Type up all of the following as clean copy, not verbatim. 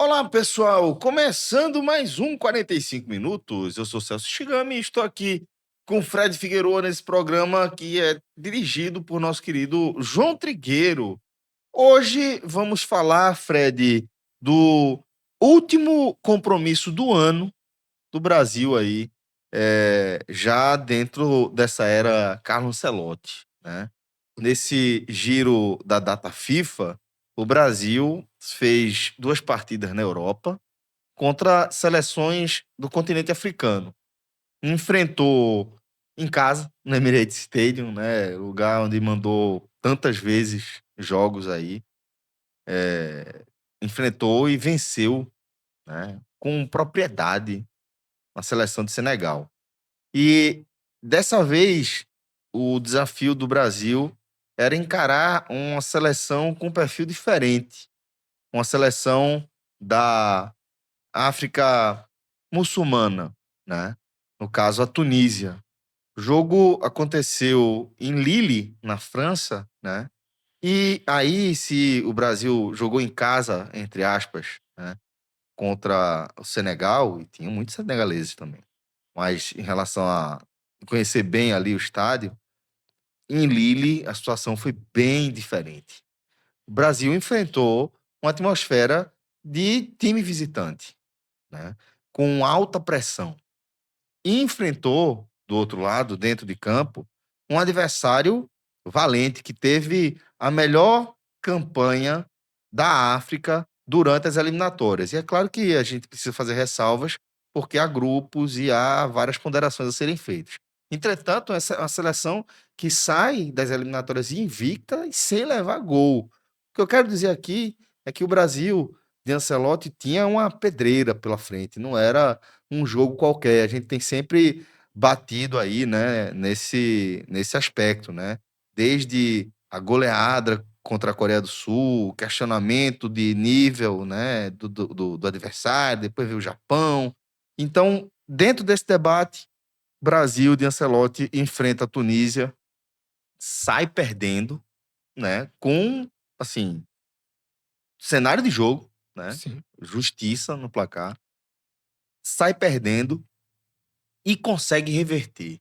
Olá, pessoal! Começando mais um 45 minutos. Eu sou Celso Shigami e estou aqui com o Fred Figueroa nesse programa que é dirigido por nosso querido João Trigueiro. Hoje vamos falar, Fred, do último compromisso do ano do Brasil aí, já dentro dessa era Carlo Ancelotti, né? Nesse giro da data FIFA, o Brasil fez duas partidas na Europa contra seleções do continente africano. Enfrentou em casa, no Emirates Stadium, né? Lugar onde mandou tantas vezes jogos aí. Enfrentou e venceu, né? Com propriedade a seleção de Senegal. E dessa vez, o desafio do Brasil era encarar uma seleção com um perfil diferente, uma seleção da África muçulmana, né? No caso, a Tunísia. O jogo aconteceu em Lille, na França, né? E aí, se o Brasil jogou em casa, entre aspas, né, contra o Senegal, e tinha muitos senegaleses também, mas em relação a conhecer bem ali o estádio, em Lille a situação foi bem diferente. O Brasil enfrentou uma atmosfera de time visitante, né? Com alta pressão. E enfrentou, do outro lado, dentro de campo, um adversário valente que teve a melhor campanha da África durante as eliminatórias. E é claro que a gente precisa fazer ressalvas, porque há grupos e há várias ponderações a serem feitas. Entretanto, essa é uma seleção que sai das eliminatórias invicta e sem levar gol. O que eu quero dizer aqui é que o Brasil de Ancelotti tinha uma pedreira pela frente, não era um jogo qualquer. A gente tem sempre batido aí, né, nesse aspecto, né? Desde a goleada contra a Coreia do Sul, o questionamento de nível, né, do adversário, depois veio o Japão. Então, dentro desse debate, Brasil de Ancelotti enfrenta a Tunísia, sai perdendo, né, com, assim, cenário de jogo, né, Sim. justiça no placar, sai perdendo e consegue reverter.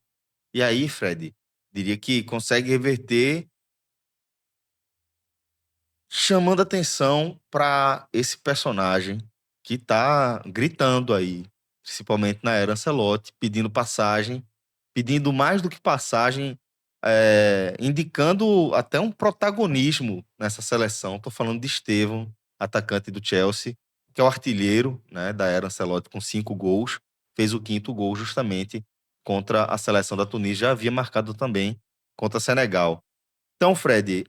E aí, Fred, diria que consegue reverter chamando atenção para esse personagem que tá gritando aí, principalmente na era Ancelotti, pedindo passagem, pedindo mais do que passagem, indicando até um protagonismo nessa seleção. Tô falando de Estevão, atacante do Chelsea, que é o artilheiro, né, da era Ancelotti com 5 gols, fez o quinto gol justamente contra a seleção da Tunísia, já havia marcado também contra Senegal. Então, Fred,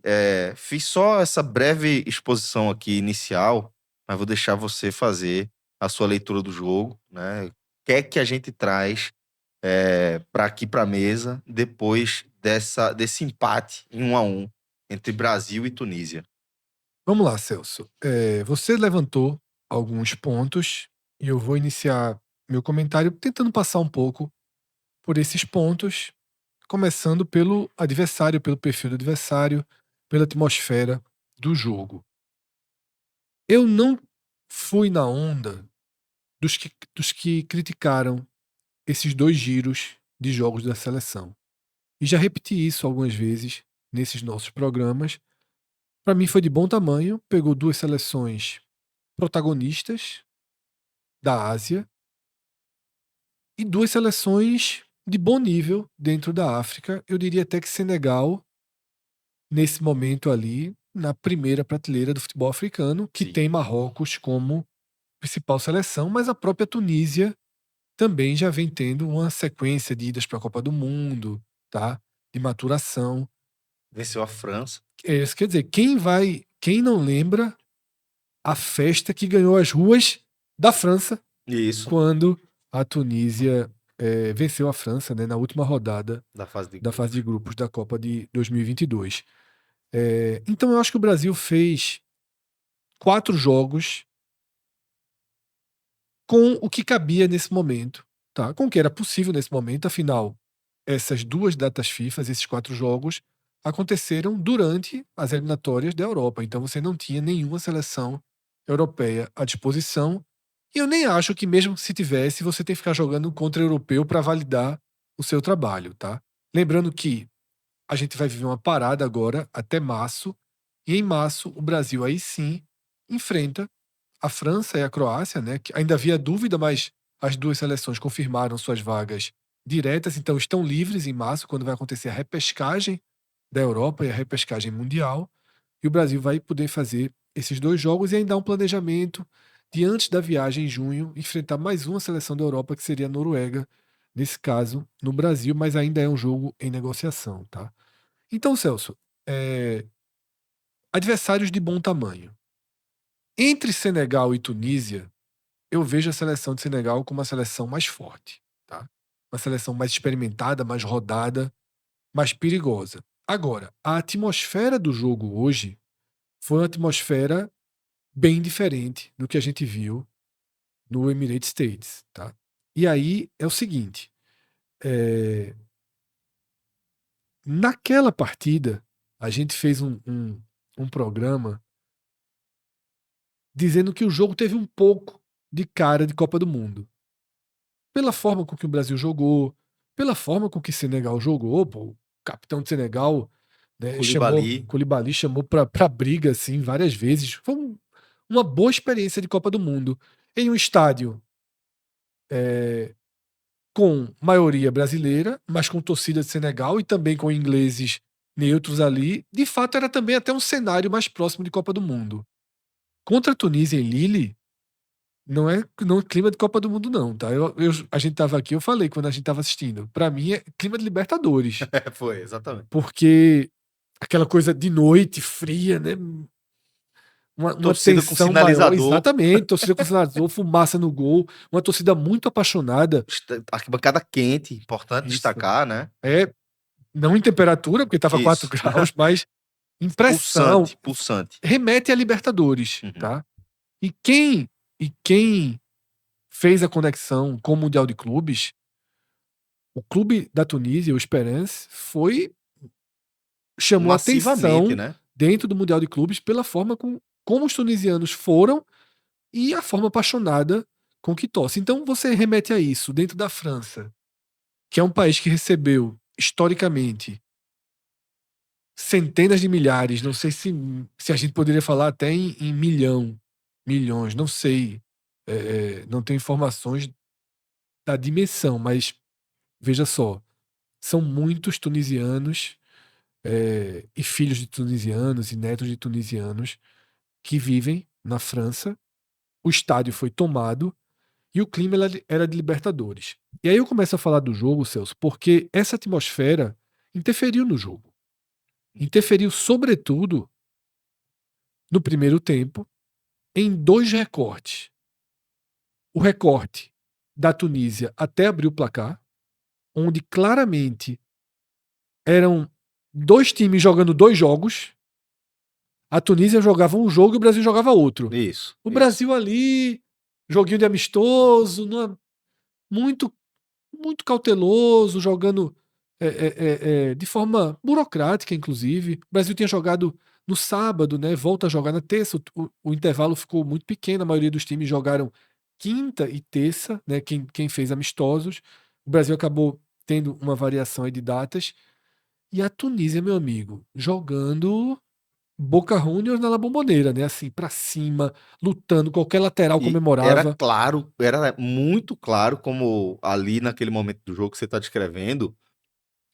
fiz só essa breve exposição aqui inicial, mas vou deixar você fazer a sua leitura do jogo, né? O que é que a gente traz para aqui para a mesa depois desse empate em 1-1 entre Brasil e Tunísia? Vamos lá, Celso. Você levantou alguns pontos e eu vou iniciar meu comentário tentando passar um pouco por esses pontos, começando pelo adversário, pelo perfil do adversário, pela atmosfera do jogo. Eu não fui na onda dos que criticaram esses dois giros de jogos da seleção. E já repeti isso algumas vezes nesses nossos programas. Para mim foi de bom tamanho, pegou duas seleções protagonistas da Ásia e duas seleções de bom nível dentro da África. Eu diria até que Senegal, nesse momento ali, na primeira prateleira do futebol africano, que Sim. tem Marrocos como principal seleção, mas a própria Tunísia também já vem tendo uma sequência de idas para a Copa do Mundo, tá? De maturação. Venceu a França. Isso quer dizer, quem não lembra a festa que ganhou as ruas da França Isso, quando a Tunísia venceu a França, né, na última rodada da fase de da fase de grupos. grupos da Copa de 2022. Então eu acho que o Brasil fez 4 jogos com o que cabia nesse momento, tá? Com o que era possível nesse momento, afinal, essas duas datas FIFA, esses 4 jogos, aconteceram durante as eliminatórias da Europa. Então você não tinha nenhuma seleção europeia à disposição. E eu nem acho que, mesmo se tivesse, você tem que ficar jogando contra europeu para validar o seu trabalho, tá? Lembrando que a gente vai viver uma parada agora até março, e em março o Brasil aí sim enfrenta a França e a Croácia, né? Que ainda havia dúvida, mas as duas seleções confirmaram suas vagas diretas, então estão livres em março, quando vai acontecer a repescagem da Europa e a repescagem mundial. E o Brasil vai poder fazer esses dois jogos e ainda há um planejamento de, antes da viagem em junho, enfrentar mais uma seleção da Europa, que seria a Noruega, nesse caso, no Brasil, mas ainda é um jogo em negociação, tá? Então, Celso, adversários de bom tamanho. Entre Senegal e Tunísia, eu vejo a seleção de Senegal como uma seleção mais forte, tá? Uma seleção mais experimentada, mais rodada, mais perigosa. Agora, a atmosfera do jogo hoje foi uma atmosfera bem diferente do que a gente viu no Emirates States, tá? E aí é o seguinte, naquela partida a gente fez um programa dizendo que o jogo teve um pouco de cara de Copa do Mundo. Pela forma com que o Brasil jogou, pela forma com que o Senegal jogou, pô, o capitão de Senegal, né, Koulibaly. Koulibaly chamou pra briga assim várias vezes. Foi uma boa experiência de Copa do Mundo em um estádio com maioria brasileira, mas com torcida de Senegal e também com ingleses neutros ali. De fato, era também até um cenário mais próximo de Copa do Mundo. Contra a Tunísia em Lille, não é clima de Copa do Mundo, não, tá? A gente tava aqui, eu falei quando a gente tava assistindo. Pra mim é clima de Libertadores. Foi, exatamente. Porque aquela coisa de noite, fria, né? Uma Torcida com tensão maior, sinalizador, exatamente. Torcida com sinalizador, fumaça no gol, uma torcida muito apaixonada. arquibancada quente, importante Isso. destacar, né? Não em temperatura, porque tava 4 Isso. graus, mas impressão. Pulsante, pulsante. Remete a Libertadores, Uhum. tá? E quem fez a conexão com o Mundial de Clubes, o clube da Tunísia, o Esperance, chamou Massivamente, atenção né? dentro do Mundial de Clubes pela forma como os tunisianos foram e a forma apaixonada com que torce. Então você remete a isso dentro da França, que é um país que recebeu, historicamente, centenas de milhares, não sei se a gente poderia falar até em milhões, não sei. Não tenho informações da dimensão, mas veja só, são muitos tunisianos e filhos de tunisianos e netos de tunisianos que vivem na França. O estádio foi tomado e o clima era de Libertadores. E aí eu começo a falar do jogo, Celso, porque essa atmosfera interferiu no jogo. Interferiu, sobretudo, no primeiro tempo, em dois recortes. O recorte da Tunísia até abrir o placar, onde claramente eram dois times jogando dois jogos. A Tunísia jogava um jogo e o Brasil jogava outro. Isso. O Brasil ali, joguinho de amistoso, muito, muito cauteloso, jogando de forma burocrática, inclusive. O Brasil tinha jogado no sábado, né? Volta a jogar na terça. O intervalo ficou muito pequeno. A maioria dos times jogaram quinta e terça, né? Quem fez amistosos. O Brasil acabou tendo uma variação aí de datas. E a Tunísia, meu amigo, jogando Boca Juniors na La Bombonera, né? Assim, pra cima, lutando, qualquer lateral E era comemorava. claro, era muito claro, como ali naquele momento do jogo que você está descrevendo,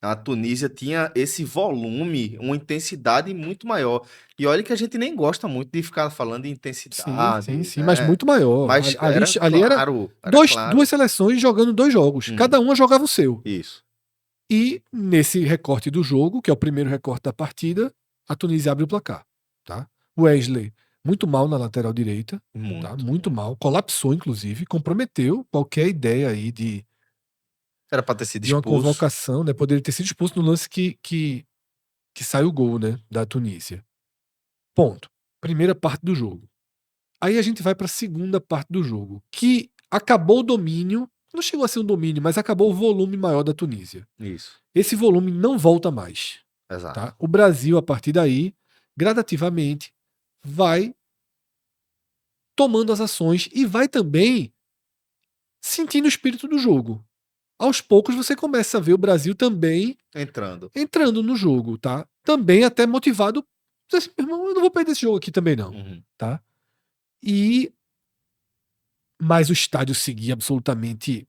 a Tunísia tinha esse volume, uma intensidade muito maior. E olha que a gente nem gosta muito de ficar falando de Sim, sim, intensidade, sim, mas né? muito maior. Mas era Ali era claro, era claro. duas seleções jogando dois jogos. Uhum, Cada uma jogava o seu. isso. E nesse recorte do jogo, que é o primeiro recorte da partida, a Tunísia abre o placar, tá? O Wesley, muito mal na lateral direita, tá? Muito. Muito mal. Colapsou, inclusive, comprometeu qualquer ideia aí Era para ter sido de uma expulso. convocação, né? Poderia ter sido expulso no lance que sai o gol, né? Da Tunísia. Ponto. Primeira parte do jogo. Aí a gente vai para a segunda parte do jogo, que acabou o domínio, não chegou a ser um domínio, mas acabou o volume maior da Tunísia. Isso, Esse volume não volta mais, exato. tá? O Brasil, a partir daí, gradativamente, vai tomando as ações e vai também sentindo o espírito do jogo. Aos poucos você começa a ver o Brasil também Entrando. entrando no jogo, tá? Também até motivado. Diz assim, "Meu irmão, eu não vou perder esse jogo aqui também não", Uhum. tá? Mas o estádio seguia absolutamente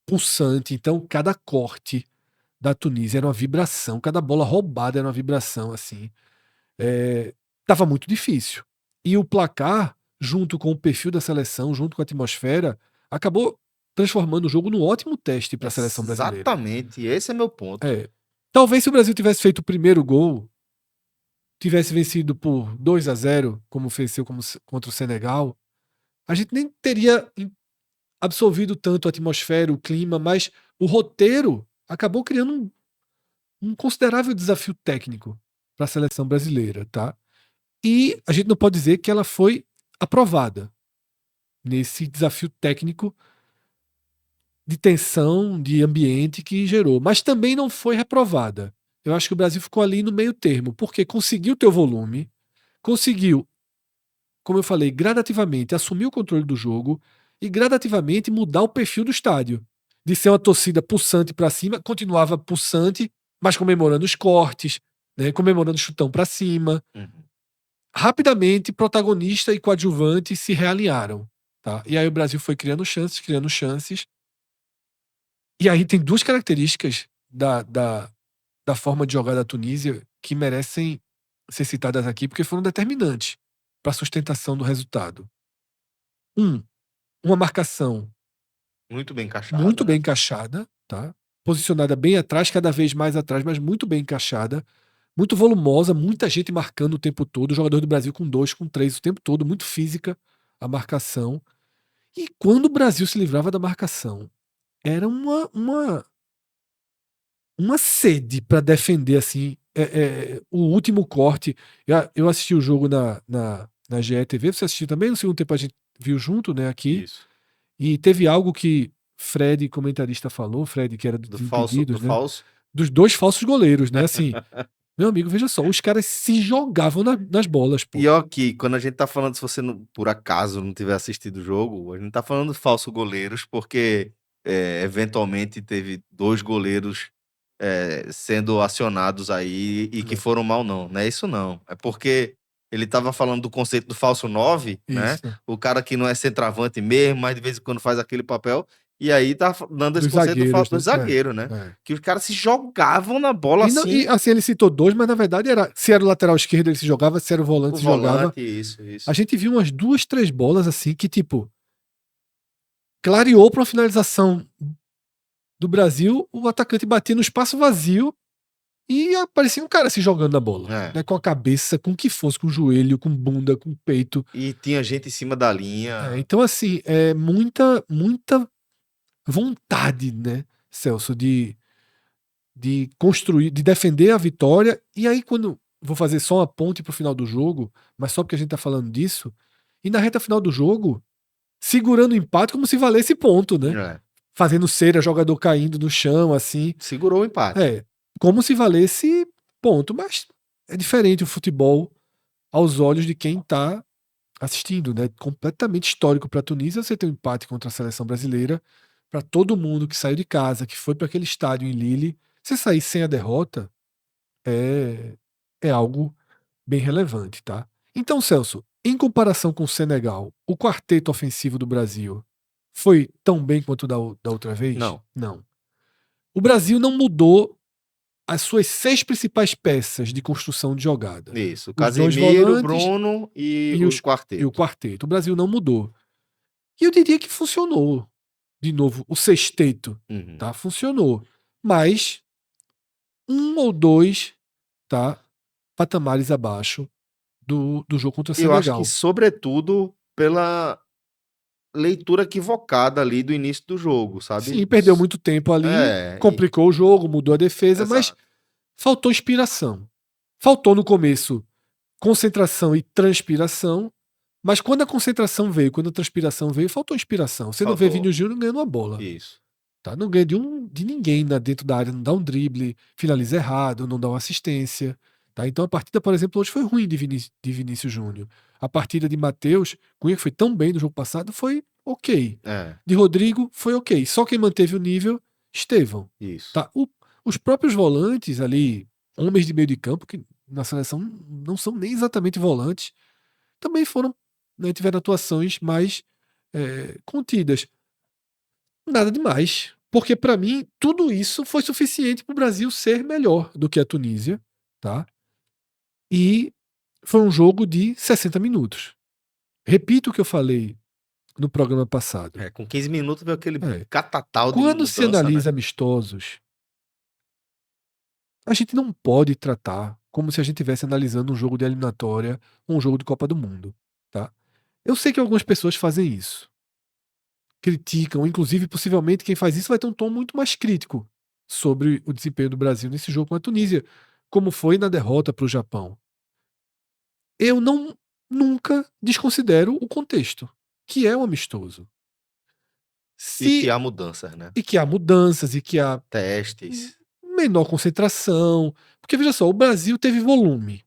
pulsante, então cada corte da Tunísia era uma vibração, cada bola roubada era uma vibração, assim. Tava muito difícil. E o placar, junto com o perfil da seleção, junto com a atmosfera, acabou transformando o jogo num ótimo teste para a seleção brasileira. Exatamente, esse é meu ponto. É. Talvez se o Brasil tivesse feito o primeiro gol, tivesse vencido por 2-0, como venceu contra o Senegal, a gente nem teria absorvido tanto a atmosfera, o clima, mas o roteiro acabou criando um considerável desafio técnico para a seleção brasileira, tá? E a gente não pode dizer que ela foi aprovada nesse desafio técnico de tensão, de ambiente que gerou, mas também não foi reprovada. Eu acho que o Brasil ficou ali no meio termo, porque conseguiu ter o volume, conseguiu, como eu falei, gradativamente assumir o controle do jogo e gradativamente mudar o perfil do estádio. De ser uma torcida pulsante para cima, continuava pulsante, mas comemorando os cortes, né, comemorando o chutão para cima. Uhum. Rapidamente, protagonista e coadjuvante se realinharam. Tá? E aí o Brasil foi criando chances, criando chances. E aí tem duas características da forma de jogar da Tunísia que merecem ser citadas aqui, porque foram determinantes para a sustentação do resultado. Uma marcação Muito bem muito encaixada, bem né? encaixada, tá? Posicionada bem atrás, cada vez mais atrás, mas muito bem encaixada. Muito volumosa, muita gente marcando o tempo todo. O jogador do Brasil com 2, com 3 o tempo todo, muito física a marcação. E quando o Brasil se livrava da marcação, era uma sede para defender assim. O último corte. Eu assisti o jogo na GE TV, você assistiu também? No segundo tempo a gente viu junto, né, aqui. Isso. E teve algo que Fred, comentarista, falou, Fred, que era Do dos falso, do impedidos, né? falso. Dos dois falsos goleiros, né? Assim, meu amigo, veja só, os caras se jogavam nas bolas, pô. E ó, que quando a gente tá falando, se você não, por acaso não tiver assistido o jogo, a gente tá falando de falso goleiros, porque eventualmente teve 2 goleiros sendo acionados aí e que É. foram mal, não é isso não. É porque ele tava falando do conceito do falso 9, né? Isso. O cara que não é centroavante mesmo, mas de vez em quando faz aquele papel. E aí tá dando esse Dos conceito zagueiros, do né? zagueiro, né? É. Que os caras se jogavam na bola E, não, e assim, assim, ele citou dois, mas na verdade era. Se era o lateral esquerdo, ele se jogava, se era o volante, o se jogava. volante, isso. A gente viu umas 2, 3 bolas assim que, tipo, clareou pra uma finalização do Brasil, o atacante batia no espaço vazio e aparecia um cara se jogando na bola. É. Né, com a cabeça, com o que fosse, com o joelho, com bunda, com o peito. E tinha gente em cima da linha. Então, assim, é muita vontade, né, Celso, de construir, de defender a vitória. E aí, quando vou fazer só uma ponte pro final do jogo, mas só porque a gente tá falando disso, e na reta final do jogo, segurando o empate como se valesse ponto, né? É. Fazendo cera, jogador caindo no chão, assim. Segurou o empate. Como se valesse ponto. Mas é diferente o futebol aos olhos de quem tá assistindo, né? Completamente histórico para a Tunísia você ter um empate contra a seleção brasileira. Para todo mundo que saiu de casa, que foi para aquele estádio em Lille, você sair sem a derrota é algo bem relevante, tá? Então, Celso, em comparação com o Senegal, o quarteto ofensivo do Brasil foi tão bem quanto da outra vez? Não. Não. O Brasil não mudou as suas 6 principais peças de construção de jogada. Isso. Os 2 Casemiro, volantes Bruno e e o o quarteto. quarteto. O Brasil não mudou. E eu diria que funcionou. De novo, o sexteto, Uhum. tá? Funcionou. Mas 1 ou 2, tá? Patamares abaixo do jogo contra o Eu acho que, Senegal. sobretudo, pela leitura equivocada ali do início do jogo, sabe? Sim, perdeu muito tempo ali, É, complicou o jogo, mudou a defesa, mas exato. faltou inspiração. Faltou no começo concentração e transpiração, mas quando a concentração veio, quando a transpiração veio, faltou inspiração. Você não vê Faltou. Vinícius Júnior ganhando uma bola. Isso. Tá? Não ganha de ninguém dentro da área, não dá um drible, finaliza errado, não dá uma assistência. Tá? Então a partida, por exemplo, hoje foi ruim de Vinícius Júnior. A partida de Matheus Cunha, que foi tão bem no jogo passado, foi ok. É, De Rodrigo, foi ok. Só quem manteve o nível, Estevão. isso. Tá? Os próprios volantes ali, homens de meio de campo, que na seleção não são nem exatamente volantes, também foram, né, tiveram atuações mais contidas. Nada demais. Porque, para mim, tudo isso foi suficiente para o Brasil ser melhor do que a Tunísia. Tá? E foi um jogo de 60 minutos. Repito o que eu falei no programa passado. Com 15 minutos veio aquele É, catatal de quando se mudança, né? analisa amistosos, a gente não pode tratar como se a gente estivesse analisando um jogo de eliminatória ou um jogo de Copa do Mundo. Tá? Eu sei que algumas pessoas fazem isso. Criticam, inclusive, possivelmente, quem faz isso vai ter um tom muito mais crítico sobre o desempenho do Brasil nesse jogo com a Tunísia, como foi na derrota para o Japão. Eu nunca desconsidero o contexto, que é um amistoso. E que Se, há mudanças, né? e que há mudanças, e que há Testes. menor concentração. Porque, veja só, o Brasil teve volume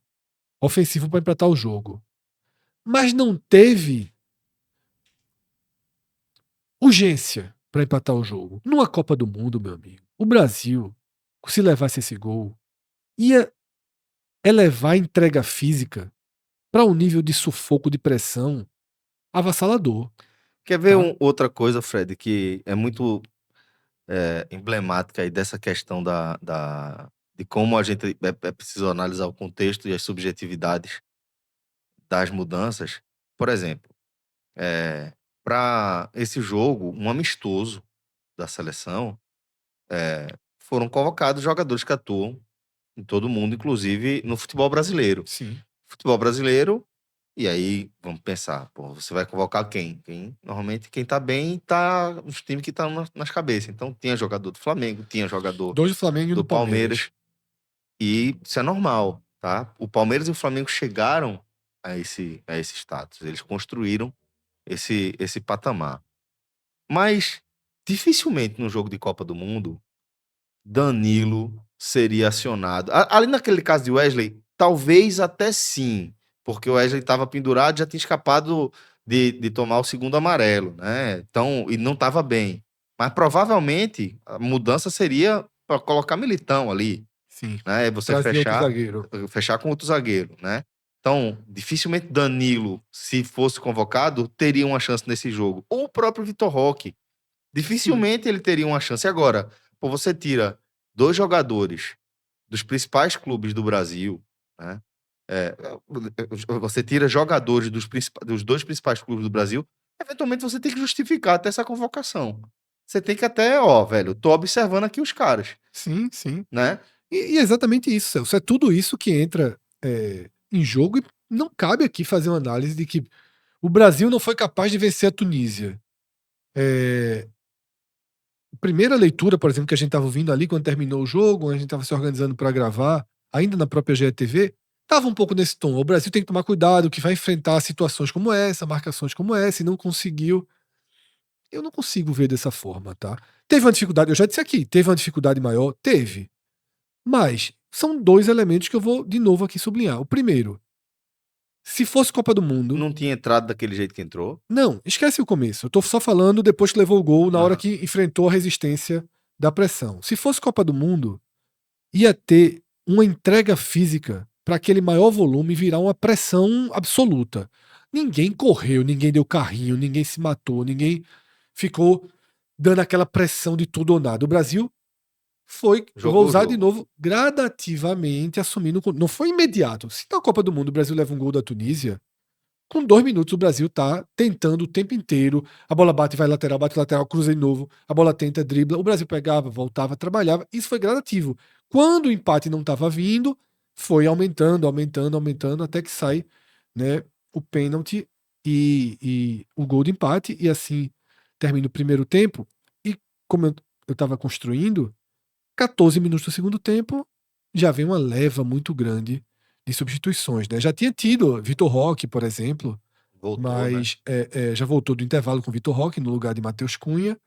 ofensivo para empatar o jogo, mas não teve urgência para empatar o jogo. Numa Copa do Mundo, meu amigo, o Brasil, se levasse esse gol, ia elevar a entrega física para um nível de sufoco, de pressão avassalador. Quer ver Tá? outra coisa, Fred, que é muito emblemática aí dessa questão de como a gente é preciso analisar o contexto e as subjetividades das mudanças. Por exemplo, para esse jogo, um amistoso da seleção, foram convocados jogadores que atuam em todo o mundo, inclusive no futebol brasileiro. Sim. Futebol brasileiro, e aí vamos pensar, pô, você vai convocar quem? Normalmente quem tá bem tá nos times que estão nas cabeças. Então tinha jogador do Flamengo, tinha jogador 2 do Flamengo e 1 do do Palmeiras. Palmeiras, e isso é normal, tá? O Palmeiras e o Flamengo chegaram a esse status, eles construíram esse patamar. Mas dificilmente no jogo de Copa do Mundo Danilo seria acionado. Ali naquele caso de Wesley, talvez até sim, porque o Wesley estava pendurado, já tinha escapado de tomar o segundo amarelo, né? Então, e não estava bem. Mas provavelmente a mudança seria para colocar Militão ali, Sim. né? E você Trazia outro fechar, zagueiro. fechar com outro zagueiro, né? Então, dificilmente Danilo, se fosse convocado, teria uma chance nesse jogo. Ou o próprio Vitor Roque. Sim. Dificilmente ele teria uma chance. Agora, pô, você tira 2 jogadores dos principais clubes do Brasil, né? É, você tira jogadores dos 2 principais clubes do Brasil, eventualmente você tem que justificar até essa convocação. Você tem que até, ó, velho, tô observando aqui os caras, Sim, sim. né? E é exatamente isso, Celso. É tudo isso que entra em jogo e não cabe aqui fazer uma análise de que o Brasil não foi capaz de vencer a Tunísia. A primeira leitura, por exemplo, que a gente estava ouvindo ali quando terminou o jogo, a gente estava se organizando para gravar, ainda na própria GETV, estava um pouco nesse tom. O Brasil tem que tomar cuidado, que vai enfrentar situações como essa, marcações como essa, e não conseguiu. Eu não consigo ver dessa forma, tá? Teve uma dificuldade, eu já disse aqui, teve uma dificuldade maior? Teve. Mas são 2 elementos que eu vou de novo aqui sublinhar. O primeiro, se fosse Copa do Mundo. Não tinha entrado daquele jeito que entrou. Não, esquece o começo. Eu tô só falando depois que levou o gol, na hora Aham. que enfrentou a resistência da pressão. Se fosse Copa do Mundo, ia ter uma entrega física para aquele maior volume virar uma pressão absoluta. Ninguém correu, ninguém deu carrinho, ninguém se matou, ninguém ficou dando aquela pressão de tudo ou nada. O Brasil foi, eu vou Jogou o usar de jogo. novo, gradativamente assumindo. Não foi imediato. Se na Copa do Mundo o Brasil leva um gol da Tunísia, com 2 minutos o Brasil tá tentando o tempo inteiro. A bola bate lateral, cruza de novo. A bola tenta, dribla. O Brasil pegava, voltava, trabalhava. Isso foi gradativo. Quando o empate não estava vindo, foi aumentando, aumentando, aumentando, até que sai, né, o pênalti e o gol de empate. E assim termina o primeiro tempo. E como eu estava construindo, 14 minutos do segundo tempo, já vem uma leva muito grande de substituições, né? Já tinha tido Vitor Roque, por exemplo, Voltou, né? mas já voltou do intervalo com Vitor Roque no lugar de Matheus Cunha,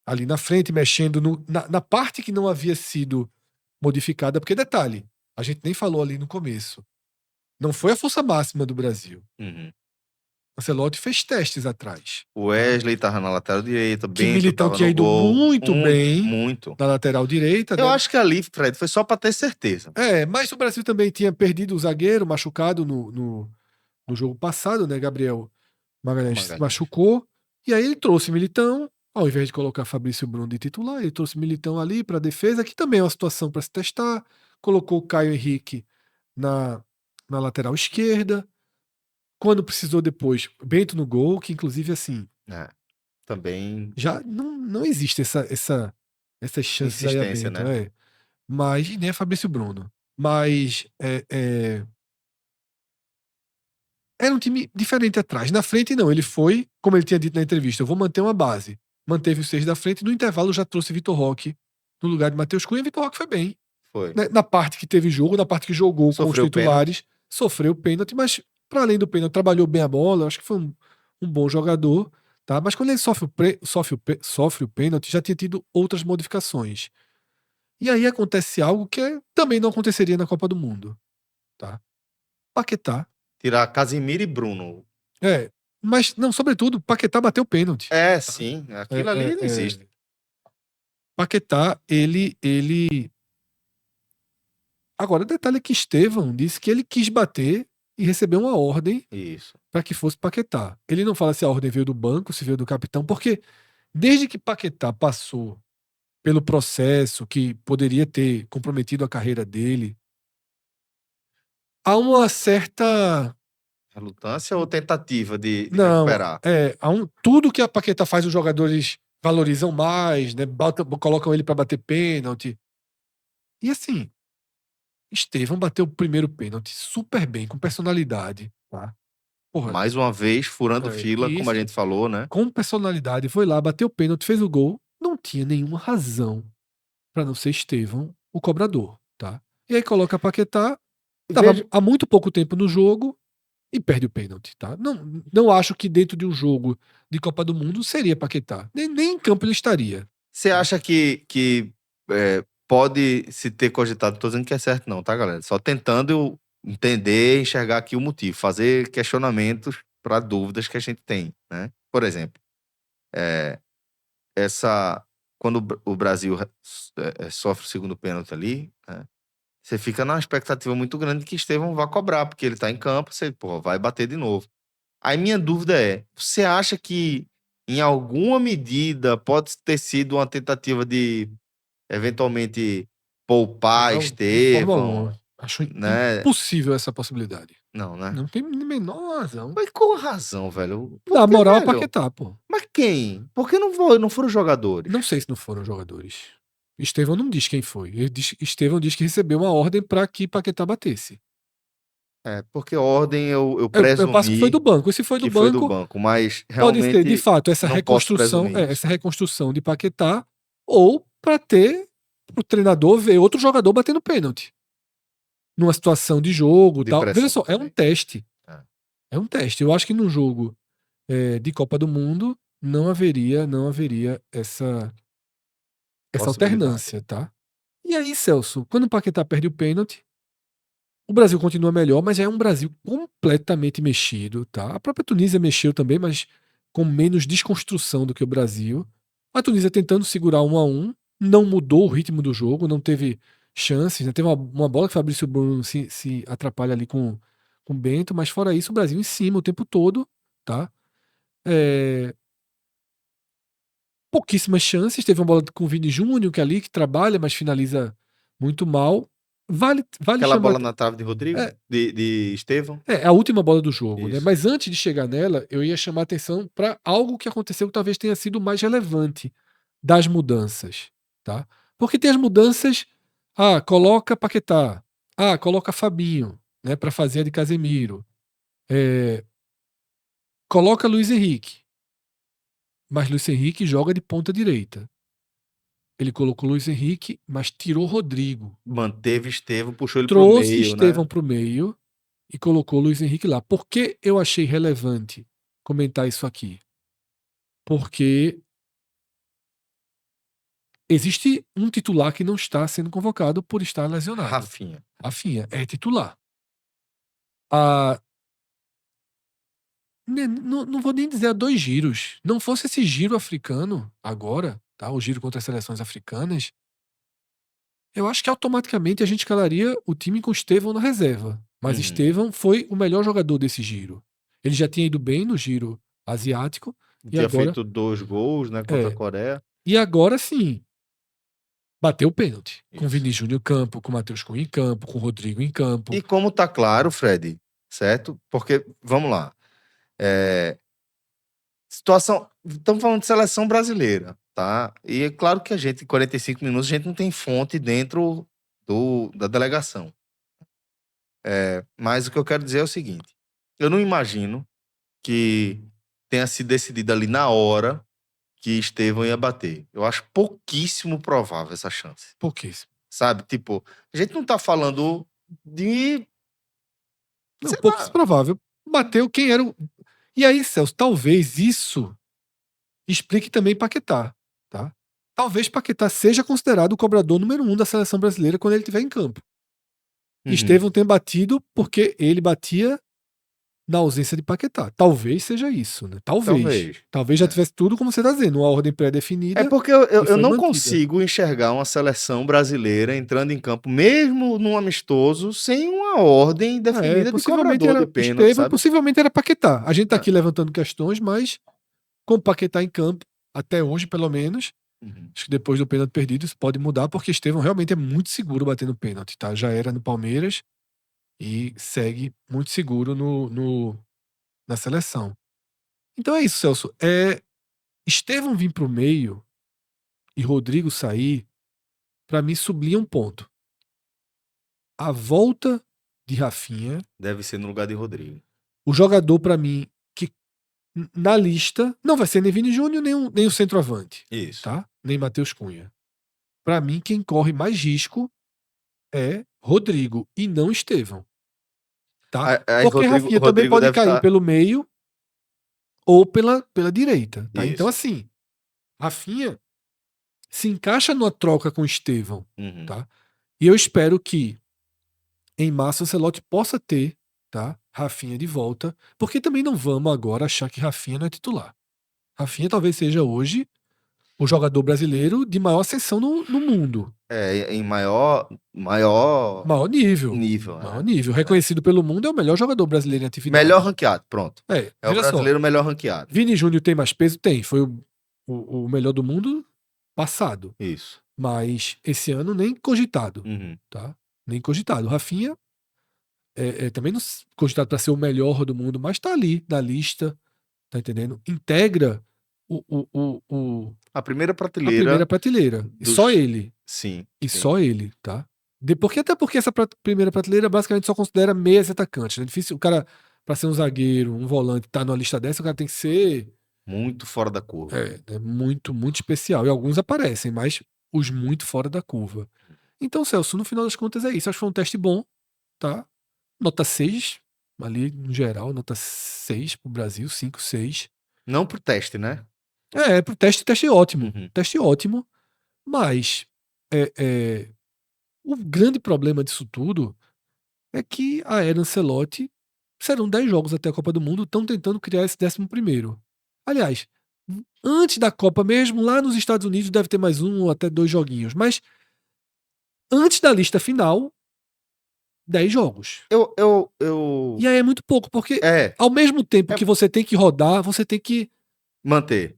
ali na frente, mexendo na parte que não havia sido modificada, porque detalhe, a gente nem falou ali no começo, não foi a força máxima do Brasil. Uhum. Ancelotti fez testes atrás. O Wesley tava na lateral direita, Que Bento Militão tava tinha no ido gol. muito Muito, bem muito. na lateral direita, Eu né? acho que ali, Fred, foi só pra ter certeza. Mas o Brasil também tinha perdido o zagueiro machucado no jogo passado, né? Gabriel Magalhães se Magalhães. machucou. E aí ele trouxe Militão, ao invés de colocar Fabrício Bruno de titular, ele trouxe Militão ali para defesa, que também é uma situação para se testar. Colocou o Caio Henrique na, na lateral esquerda. Quando precisou depois, Bento no gol, que inclusive assim, É, também já não existe essas chances aí a insistência, Bento, né? Mas, e nem a Fabrício Bruno. Mas era um time diferente atrás. Na frente, não. Ele foi, como ele tinha dito na entrevista, eu vou manter uma base. Manteve os 6 da frente. No intervalo, já trouxe Vitor Roque no lugar de Matheus Cunha. Vitor Roque foi bem. Foi. Na parte que teve jogo, na parte que jogou com os Sofreu pênalti. titulares, sofreu pênalti, mas para além do pênalti, trabalhou bem a bola. Acho que foi um bom jogador. Tá? Mas quando ele sofre o pênalti, já tinha tido outras modificações. E aí acontece algo que também não aconteceria na Copa do Mundo. Tá? Paquetá. Tirar Casimiro e Bruno. Mas, não, sobretudo, Paquetá bateu pênalti. É, Tá? sim. Aquilo ali não existe. Paquetá, ele. Agora, o detalhe é que Estevão disse que ele quis bater e recebeu uma ordem Isso. para que fosse Paquetá. Ele não fala se a ordem veio do banco, se veio do capitão, porque desde que Paquetá passou pelo processo que poderia ter comprometido a carreira dele, há uma certa. Relutância ou tentativa de Não, recuperar? tudo que a Paquetá faz, os jogadores valorizam mais, né? Colocam ele para bater pênalti. E assim, Estevão bateu o primeiro pênalti super bem, com personalidade. Tá? Porra, Mais uma vez, furando fila, como a isso, gente falou, né? com personalidade, foi lá, bateu o pênalti, fez o gol. Não tinha nenhuma razão para não ser Estevão o cobrador, tá? E aí coloca Paquetá, tava Veja, há muito pouco tempo no jogo e perde o pênalti, tá? Não acho que dentro de um jogo de Copa do Mundo seria Paquetá. Nem em campo ele estaria. você acha que pode se ter cogitado? Tô dizendo que é certo, não, tá, galera? Só tentando entender, enxergar aqui o motivo, fazer questionamentos para dúvidas que a gente tem, né? Por exemplo, é, quando o Brasil sofre o segundo pênalti ali, né, você fica numa expectativa muito grande de que Estevão vá cobrar, porque ele tá em campo, você, pô, vai bater de novo. Aí minha dúvida é, você acha que em alguma medida pode ter sido uma tentativa de eventualmente poupar Não, de forma Estevão, alguma. Acho né? impossível essa possibilidade. Não, né? Não tem a menor razão. Mas com razão, velho. Dá Porque, moral a velho, Paquetá, pô. mas quem? Por que não foram jogadores? Não sei se não foram jogadores. Estevão não diz quem foi. Estevão diz que recebeu uma ordem para que Paquetá batesse. É, porque ordem eu Eu passo que foi do presumi banco. E se foi do que foi do banco, banco, mas pode ser, de realmente fato, essa não posso reconstrução, presumir isso. essa reconstrução de Paquetá, ou para ter o treinador ver outro jogador batendo pênalti. Numa situação de jogo De tal. Veja pressão só, é um também. teste. É. É um teste. Eu acho que num jogo de Copa do Mundo não haveria essa Possibilidade. alternância, tá? E aí, Celso, quando o Paquetá perde o pênalti, o Brasil continua melhor, mas já é um Brasil completamente mexido, tá? A própria Tunísia mexeu também, mas com menos desconstrução do que o Brasil. A Tunísia tentando segurar 1-1, não mudou o ritmo do jogo, não teve chances, né? Teve uma bola que o Fabrício Bruno se atrapalha ali com o Bento, mas fora isso, o Brasil em cima o tempo todo, tá? É, pouquíssimas chances. Teve uma bola com o Vini Júnior, que é ali que trabalha, mas finaliza muito mal. Vale Aquela chamar. bola na trave de Rodrigo? É, De Estevão? é a última bola do jogo, né? Isso. Mas antes de chegar nela, eu ia chamar a atenção para algo que aconteceu que talvez tenha sido mais relevante das mudanças, tá? Porque tem as mudanças, coloca Paquetá, coloca Fabinho, né, para fazer a de Casemiro, coloca Luiz Henrique, mas Luiz Henrique joga de ponta direita. Ele colocou Luiz Henrique, mas tirou Rodrigo. Manteve Estevão, puxou ele pro Trouxe meio, né? Estevão para o meio e colocou Luiz Henrique lá. Por que eu achei relevante comentar isso aqui? Porque existe um titular que não está sendo convocado por estar lesionado. Rafinha. Rafinha é titular. Ah, Não vou nem dizer a 2 giros. Não fosse esse giro africano agora, tá? O giro contra as seleções africanas, eu acho que automaticamente a gente escalaria o time com Estevão na reserva. Mas Uhum. Estevão foi o melhor jogador desse giro. Ele já tinha ido bem no giro asiático e Tinha agora feito 2 gols, né, contra a é, Coreia. e agora sim, bateu o pênalti. Com Isso. Vini Júnior em campo, com Matheus Cunha em campo, com Rodrigo em campo. E como tá claro, Fred, certo? Porque, vamos lá, situação, estamos falando de seleção brasileira, tá? E é claro que a gente, em 45 minutos, a gente não tem fonte dentro da delegação. Mas o que eu quero dizer é o seguinte, eu não imagino que tenha sido decidido ali na hora que Estevão ia bater. Eu acho pouquíssimo provável essa chance, Pouquíssimo. sabe? Tipo, a gente não tá falando de, Não, sei pouquíssimo lá, provável. Bateu quem era o. E aí, Celso, talvez isso explique também Paquetá, tá? Talvez Paquetá seja considerado o cobrador número 1 da seleção brasileira quando ele estiver em campo. Estevão tem batido porque ele batia na ausência de Paquetá. Talvez seja isso, né? Talvez. talvez. Talvez já tivesse tudo como você está dizendo, uma ordem É pré-definida porque eu e foi não mantida. consigo enxergar uma seleção brasileira entrando em campo, mesmo num amistoso, sem uma ordem definida de Possivelmente cobrador de era pênalti, Estevão, sabe? possivelmente era Paquetá. A gente tá É. aqui levantando questões, mas com Paquetá em campo, até hoje pelo menos, Uhum. acho que depois do pênalti perdido isso pode mudar, porque Estevão realmente é muito seguro batendo pênalti, tá? Já era no Palmeiras e segue muito seguro na seleção. Então é isso, Celso. Estevão vir pro meio e Rodrigo sair, pra mim sublinha um ponto. A volta de Rafinha, Deve ser no lugar de Rodrigo. o jogador pra mim que na lista não vai ser nem Vini Júnior nem o centroavante, Isso. tá? Nem Matheus Cunha. Pra mim quem corre mais risco é Rodrigo e não Estevão, tá? Aí Porque Rafinha também Rodrigo pode deve cair estar. pelo meio ou pela direita, tá? Então Isso. assim, Rafinha se encaixa numa troca com Estevão, Uhum. tá? E eu espero que em março o Ancelotti possa ter, tá? Rafinha de volta, porque também não vamos agora achar que Rafinha não é titular. Rafinha talvez seja hoje o jogador brasileiro de maior ascensão no mundo. Em maior Maior nível. nível. Maior nível. Reconhecido pelo mundo, é o melhor jogador brasileiro em atividade. Melhor ranqueado, pronto. É o Veja só. brasileiro melhor ranqueado. Vini Júnior tem mais peso? Tem. Foi o melhor do mundo passado. Isso. Mas esse ano nem cogitado. Uhum. Tá? Nem cogitado. Rafinha também não cogitado para ser o melhor do mundo, mas tá ali na lista, tá entendendo? Integra A primeira a prateleira primeira prateleira. E dos. só ele. Sim. E sim. só ele, tá? Até porque essa primeira prateleira basicamente só considera meias e atacantes. É difícil o cara, pra ser um zagueiro, um volante, tá numa lista dessa, o cara tem que ser Muito fora da curva. muito, muito especial. E alguns aparecem, mas os muito fora da curva. Então, Celso, no final das contas é isso. Acho que foi um teste bom, tá? Nota 6, ali no geral, nota 6 pro Brasil, 5, 6. Não pro teste, né? Pro teste ótimo. Uhum. Teste ótimo, mas o grande problema disso tudo é que a era Ancelotti serão 10 jogos até a Copa do Mundo, estão tentando criar esse 11º. Aliás, antes da Copa mesmo, lá nos Estados Unidos deve ter mais 1 ou até 2 joguinhos, mas antes da lista final, 10 jogos. E aí é muito pouco, porque ao mesmo tempo que você tem que rodar, você tem que manter.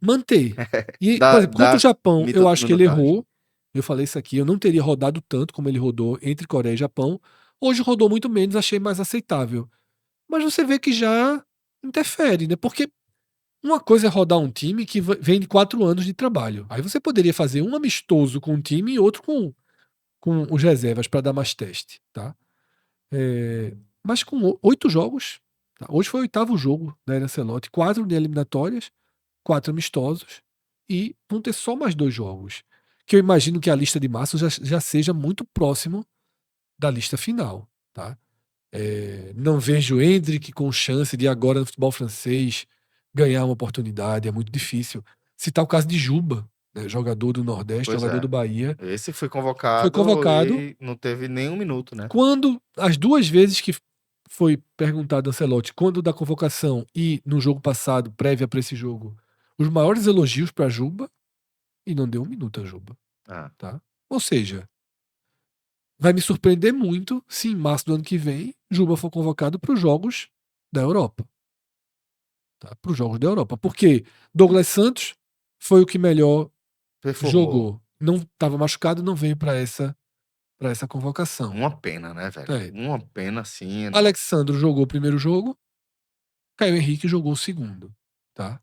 E, Dá- por exemplo, contra dá o Japão, eu acho que ele minutagem. errou. Eu falei isso aqui, eu não teria rodado tanto como ele rodou entre Coreia e Japão. Hoje rodou muito menos, achei mais aceitável. Mas você vê que já interfere, né? Porque uma coisa é rodar um time que vem de 4 anos de trabalho. Aí você poderia fazer um amistoso com um time e outro com os reservas para dar mais teste, tá? Mas com 8 jogos, tá? Hoje foi o 8º jogo da Era Ancelotti, 4 de eliminatórias, 4 amistosos e vão ter só mais 2 jogos. Que eu imagino que a lista de março já seja muito próximo da lista final, tá? Não vejo Endrick com chance de agora no futebol francês ganhar uma oportunidade, é muito difícil. Citar o caso de Juba, né, jogador do Nordeste, Pois jogador é. do Bahia. Esse foi convocado Foi convocado e não teve nenhum minuto, né? quando as 2 vezes que foi perguntado a Ancelotti quando da convocação e no jogo passado, prévia para esse jogo, os maiores elogios para Juba e não deu um minuto a Juba, Ah, tá? Ou seja, vai me surpreender muito se em março do ano que vem Juba for convocado para os jogos da Europa, tá? Para os jogos da Europa, porque Douglas Santos foi o que melhor performou. jogou, não estava machucado, não veio para essa convocação. Uma pena, né, velho? É. Uma pena, assim, enorme. Alexandro jogou o primeiro jogo, Caio Henrique jogou o segundo, tá?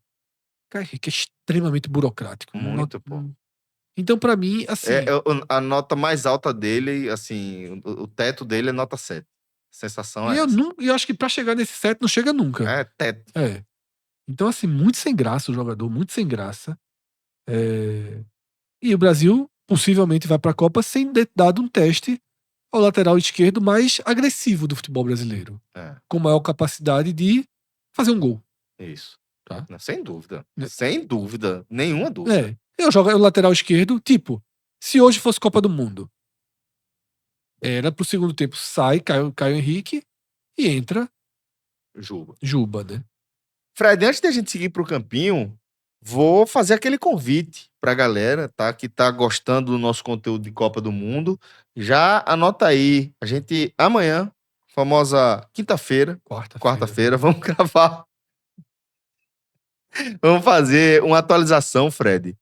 Caio Henrique é extremamente burocrático. Muito, pô. Então, pra mim, assim. A nota mais alta dele, assim, o teto dele é nota 7. A sensação E é essa. eu acho que pra chegar nesse set não chega nunca. É teto. É. Então, assim, muito sem graça o jogador, muito sem graça. E o Brasil possivelmente vai pra Copa sem ter dado um teste ao lateral esquerdo mais agressivo do futebol brasileiro, É, com maior capacidade de fazer um gol, isso. tá? Sem dúvida. Né? Sem dúvida. Nenhuma dúvida. Eu jogo o lateral esquerdo, tipo, se hoje fosse Copa do Mundo, era pro segundo tempo sai Caio Henrique e entra Juba. Juba, né? Fred, antes da gente seguir pro campinho, vou fazer aquele convite pra galera, tá? Que tá gostando do nosso conteúdo de Copa do Mundo. Já anota aí. A gente, amanhã, famosa quinta-feira, quarta-feira, vamos gravar. Vamos fazer uma atualização, Fred.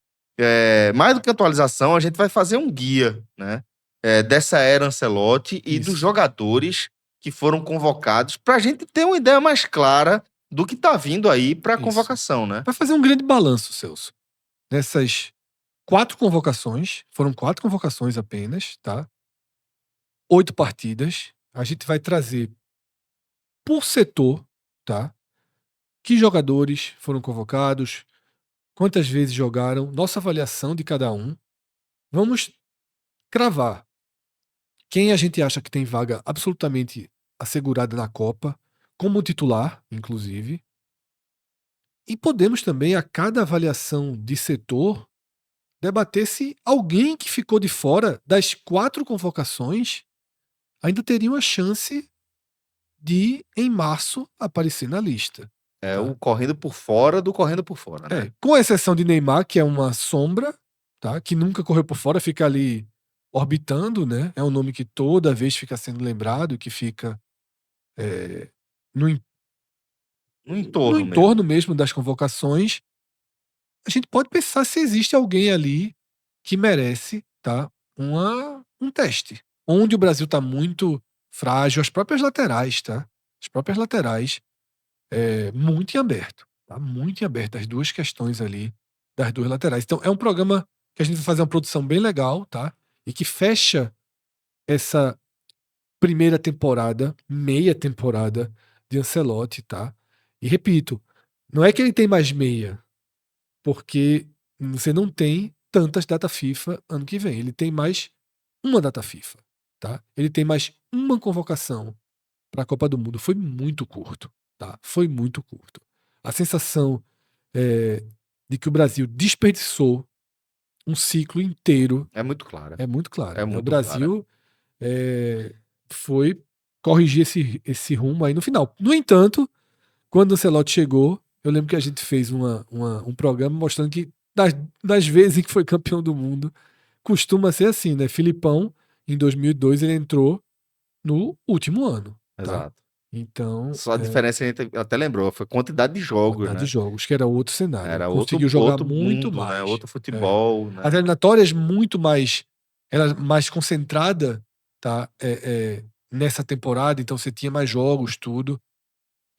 Mais do que atualização, a gente vai fazer um guia, né? Dessa era Ancelotti e Isso. dos jogadores que foram convocados, para a gente ter uma ideia mais clara do que tá vindo aí para a Isso. convocação, né? Vai fazer um grande balanço, Celso. Nessas 4 convocações, foram 4 convocações apenas, tá? 8 partidas. A gente vai trazer por setor, tá? Que jogadores foram convocados, quantas vezes jogaram, nossa avaliação de cada um. Vamos cravar quem a gente acha que tem vaga absolutamente assegurada na Copa, como titular, inclusive. E podemos também, a cada avaliação de setor, debater se alguém que ficou de fora das 4 convocações ainda teria uma chance de, em março, aparecer na lista. É Tá? o correndo por fora do correndo por fora, né? Com exceção de Neymar, que é uma sombra, tá? Que nunca correu por fora, fica ali orbitando, né? É um nome que toda vez fica sendo lembrado, que fica no, No no entorno mesmo. entorno mesmo das convocações. A gente pode pensar se existe alguém ali que merece, tá? Um teste. Onde o Brasil está muito frágil, as próprias laterais, tá? As próprias laterais, muito em aberto. Tá? Muito em aberto. As duas questões ali das duas laterais. Então, é um programa que a gente vai fazer uma produção bem legal, tá? E que fecha essa primeira temporada, meia temporada de Ancelotti, tá? E repito, não é que ele tem mais meia, porque você não tem tantas data FIFA ano que vem. Ele tem mais uma data FIFA, tá? Ele tem mais uma convocação para a Copa do Mundo. Foi muito curto, tá? Foi muito curto. A sensação de que o Brasil desperdiçou um ciclo inteiro É muito claro. é muito clara. É Né? O muito clara. Brasil foi corrigir esse rumo aí no final. No entanto, quando o Ancelotti chegou, eu lembro que a gente fez um programa mostrando que das vezes em que foi campeão do mundo, costuma ser assim, né? Filipão, em 2002, ele entrou no último ano, tá? Exato. Então, Só a diferença, a gente até lembrou, foi quantidade de jogos, quantidade né? de jogos, que era outro cenário. Era Conseguiu jogar outro muito mundo, né? mais. Outro futebol, As né? eliminatórias muito mais, era mais concentrada, tá? Nessa temporada, então você tinha mais jogos, tudo.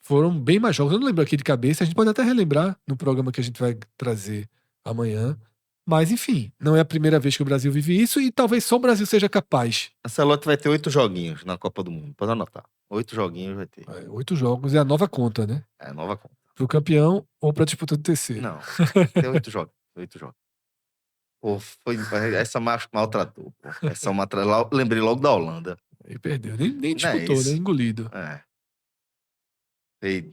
Foram bem mais jogos. Eu não lembro aqui de cabeça. A gente pode até relembrar no programa que a gente vai trazer amanhã. Mas, enfim, não é a primeira vez que o Brasil vive isso e talvez só o Brasil seja capaz. Ancelotti vai ter 8 joguinhos na Copa do Mundo. Pode anotar. 8 joguinhos vai ter. 8 jogos é a nova conta, né? É, nova conta. Pro campeão ou pra disputa do terceiro. Não, tem 8 jogos. 8 jogos. Pô, essa maltratou. Pô. Lembrei logo da Holanda. Aí perdeu. Nem Não é disputou, né? isso. Engolido. É. Fez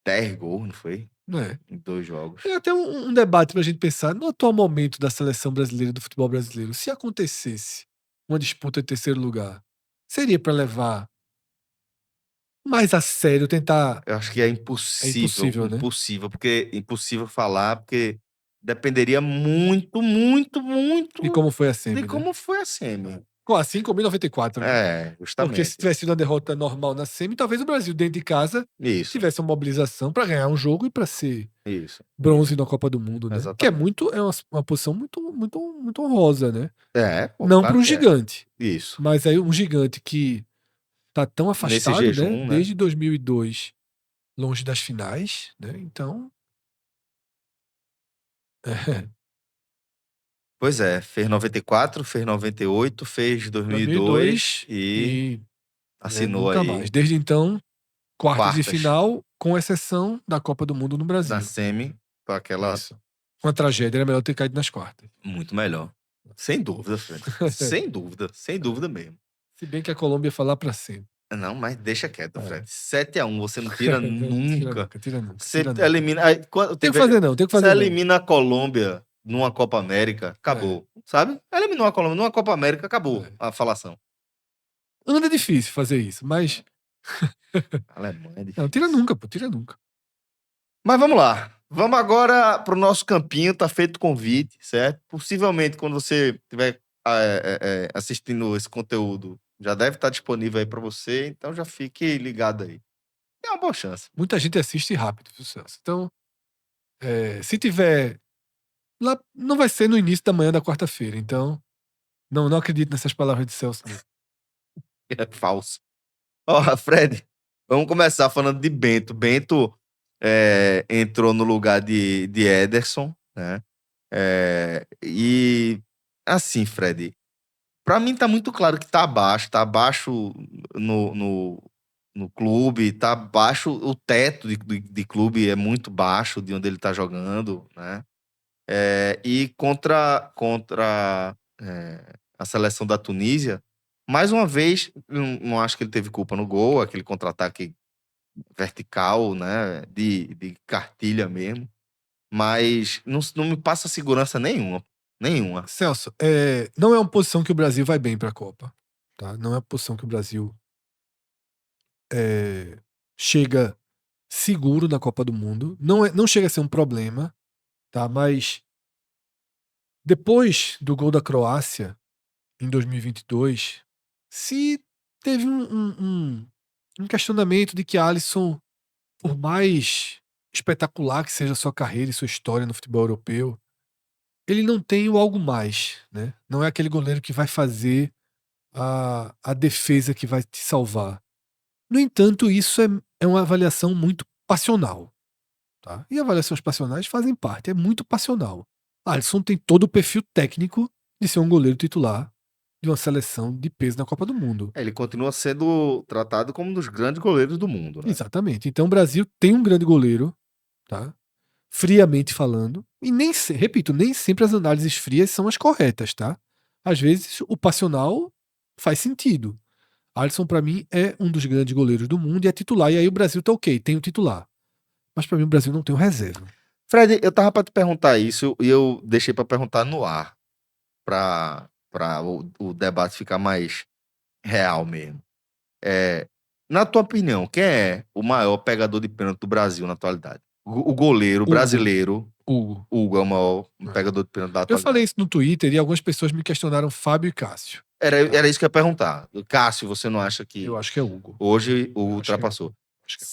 10 gols, não foi? Não é? Em 2 jogos. Tem até um debate pra gente pensar no atual momento da seleção brasileira, do futebol brasileiro. Se acontecesse uma disputa de terceiro lugar, seria pra levar mais a sério tentar. Eu acho que é É impossível, impossível, né? impossível, porque impossível falar, porque dependeria muito, muito, E muito como foi a de semi, né? como foi a semi. Assim como em 94, né? Porque se Justamente. tivesse sido uma derrota normal na semi, talvez o Brasil, dentro de casa, Isso, tivesse uma mobilização para ganhar um jogo e para ser isso. bronze na Copa do Mundo, né? Que é Exatamente. uma posição muito honrosa, né? Pô, Não para claro um que é. gigante, Isso. mas aí um gigante que tá tão Nesse afastado, né? jejum, né? Desde 2002, longe das finais, né? Então, é, Pois é, fez 94, fez 98, fez 2002 2002 e e né, assinou nunca mais. aí Desde então, quartas de quartas final, com exceção da Copa do Mundo no na Brasil. semi, para aquela Isso. Uma tragédia, era melhor ter caído nas quartas. muito melhor. Sem dúvida, Fred. Sem dúvida mesmo. Se bem que a Colômbia ia falar pra sempre. Não, mas deixa quieto, É. Fred. 7-1, você não tira Tira nunca. nunca, tira nunca, Você tira nunca. elimina. Aí, quando Tem que teve, fazer não, tem que você fazer não. elimina a Colômbia numa Copa América, É, acabou. Sabe? Eliminou a Colômbia numa Copa América, acabou é. a falação. Anda difícil fazer isso, mas. A Alemanha é Não, tira difícil. nunca, pô, tira nunca. Mas vamos lá. Vamos agora pro nosso campinho, tá feito o convite, certo? Possivelmente, quando você estiver assistindo esse conteúdo, já deve estar disponível aí para você, então já fique ligado aí. Tem uma boa chance. Muita gente assiste rápido, viu, Celso? Então, se tiver. Lá, não vai ser no início da manhã da quarta-feira, então. Não acredito nessas palavras de Celso, não. É falso. Ó, Fred, vamos começar falando de Bento. Bento entrou no lugar de Ederson, né? E assim, Fred, pra mim tá muito claro que tá abaixo no clube, tá abaixo, o teto de clube é muito baixo de onde ele tá jogando, né? E contra a seleção da Tunísia, mais uma vez, não acho que ele teve culpa no gol, aquele contra-ataque vertical, né? De cartilha mesmo. Mas não me passa segurança nenhuma. Nenhuma. Celso, não é uma posição que o Brasil vai bem para a Copa. Tá? Não é uma posição que o Brasil chega seguro na Copa do Mundo. Não chega a ser um problema, tá? Mas depois do gol da Croácia, em 2022, se teve um questionamento de que Alisson, por mais espetacular que seja a sua carreira e sua história no futebol europeu, ele não tem o algo mais, né? Não é aquele goleiro que vai fazer a defesa que vai te salvar. No entanto, isso é uma avaliação muito passional. Tá? E avaliações passionais fazem parte, é muito passional. Alisson tem todo o perfil técnico de ser um goleiro titular de uma seleção de peso na Copa do Mundo. Ele continua sendo tratado como um dos grandes goleiros do mundo, né? Exatamente. Então o Brasil tem um grande goleiro, tá? Friamente falando, e repito, nem sempre as análises frias são as corretas, tá? Às vezes o passional faz sentido. Alisson, pra mim, é um dos grandes goleiros do mundo e é titular. E aí o Brasil tá ok, tem o titular. Mas pra mim o Brasil não tem o reserva. Fred, eu tava pra te perguntar isso e eu deixei pra perguntar no ar, pra o debate ficar mais real mesmo. Na tua opinião, quem é o maior pegador de pênalti do Brasil na atualidade? O goleiro Hugo. brasileiro, Hugo. Hugo é o maior É. pegador de pênalti da Eu falei atualidade. isso no Twitter e algumas pessoas me questionaram Fábio e Cássio. Era isso que eu ia perguntar. Cássio, você não acha Eu que acho que é Hugo. hoje o Eu acho que é Hugo. ultrapassou? Acho que é Hugo.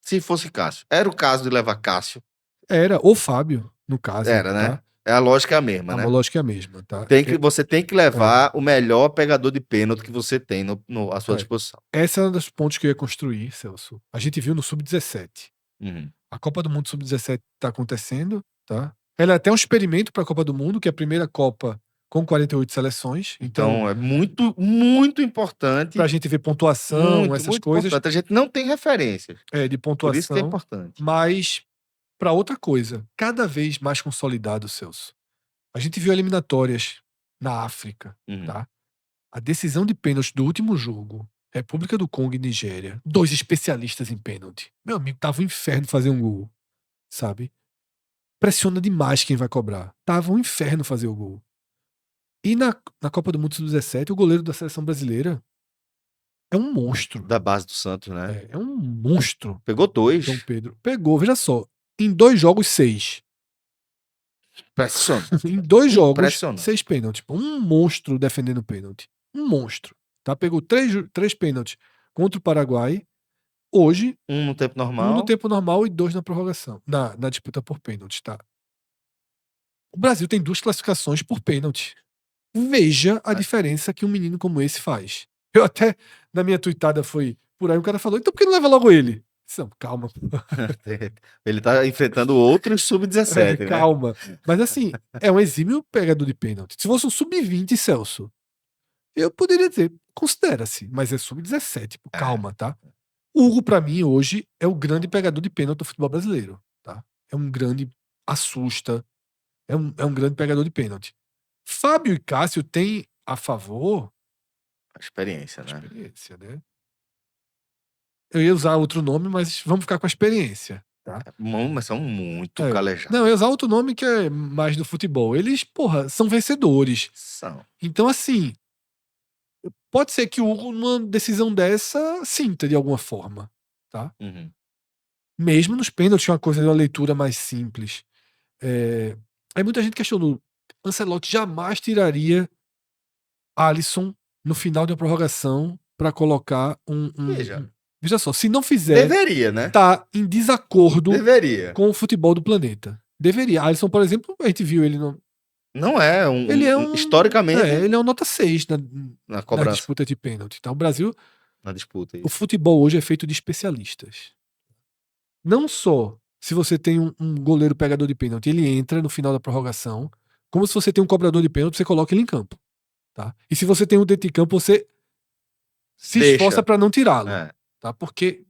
Se fosse Cássio, era o caso de levar Cássio. Era o Fábio, no caso, Era, né? tá? A lógica é a mesma, A né? lógica é a mesma, tá? Você tem que levar o melhor pegador de pênalti que você tem à sua disposição. Essa é um dos pontos que eu ia construir, Celso. A gente viu no Sub-17. Uhum. A Copa do Mundo Sub-17 tá acontecendo, tá? Ela é até um experimento para a Copa do Mundo, que é a primeira Copa com 48 seleções. Então, Então, é muito, muito importante. pra gente ver pontuação, Muito, essas muito coisas, importante. A gente não tem referências. de Por isso que é pontuação, importante. mas para outra coisa, cada vez mais consolidado, Celso. A gente viu eliminatórias na África, Uhum. tá? A decisão de pênalti do último jogo, República do Congo e Nigéria, dois especialistas em pênalti. Meu amigo, tava um inferno fazer um gol, sabe? Pressiona demais quem vai cobrar. Tava um inferno fazer o gol. E na Copa do Mundo Sub-17, o goleiro da seleção brasileira é um monstro. Da base do Santos, né? É um monstro. Pegou João 2. Pedro. Pegou, veja só. Em 2 jogos, 6. Impressionante. Em 2 jogos, Impressionante. 6 pênaltis. Um monstro defendendo pênalti. Um monstro. Tá? Pegou 3 pênaltis contra o Paraguai. Hoje, Um no tempo um no normal. tempo normal e 2 na prorrogação. Na disputa por pênalti, tá? O Brasil tem 2 classificações por pênalti. Veja a diferença que um menino como esse faz. Eu até, na minha tuitada foi por aí, o cara falou, então por que não leva logo ele? Não, calma. Ele tá enfrentando outros sub-17, né? Calma. Mas assim, é um exímio pegador de pênalti. Se fosse um sub-20, Celso, eu poderia dizer, considera-se, mas é sub-17, calma, tá? O Hugo, pra mim, hoje, é o grande pegador de pênalti do futebol brasileiro, tá? É um grande, assusta, é um grande pegador de pênalti. Fábio e Cássio têm a favor A experiência, a né? experiência, né? Eu ia usar outro nome, mas vamos ficar com a experiência, tá? Mas são muito É. calejados. Não, eu ia usar outro nome que é mais do futebol. Eles, porra, são vencedores. São. Então, assim, pode ser que o Hugo, numa decisão dessa, sinta de alguma forma, tá? Uhum. Mesmo nos pênaltis, é uma coisa de uma leitura mais simples. Aí muita gente questionou. Ancelotti jamais tiraria Alisson no final de uma prorrogação para colocar Veja. Veja só, se não fizer, Deveria, né? tá em desacordo Deveria. com o futebol do planeta. Deveria. Alisson, por exemplo, a gente viu ele no. Não é Ele é um. historicamente Ele é um nota 6 na na cobrança, disputa de pênalti. Tá? O Brasil, na disputa. o Isso. futebol hoje é feito de especialistas. Não só se você tem um goleiro pegador de pênalti, ele entra no final da prorrogação, como se você tem um cobrador de pênalti, você coloca ele em campo. Tá? E se você tem um dentro de campo, você se esforça para não tirá-lo. É, Tá? Porque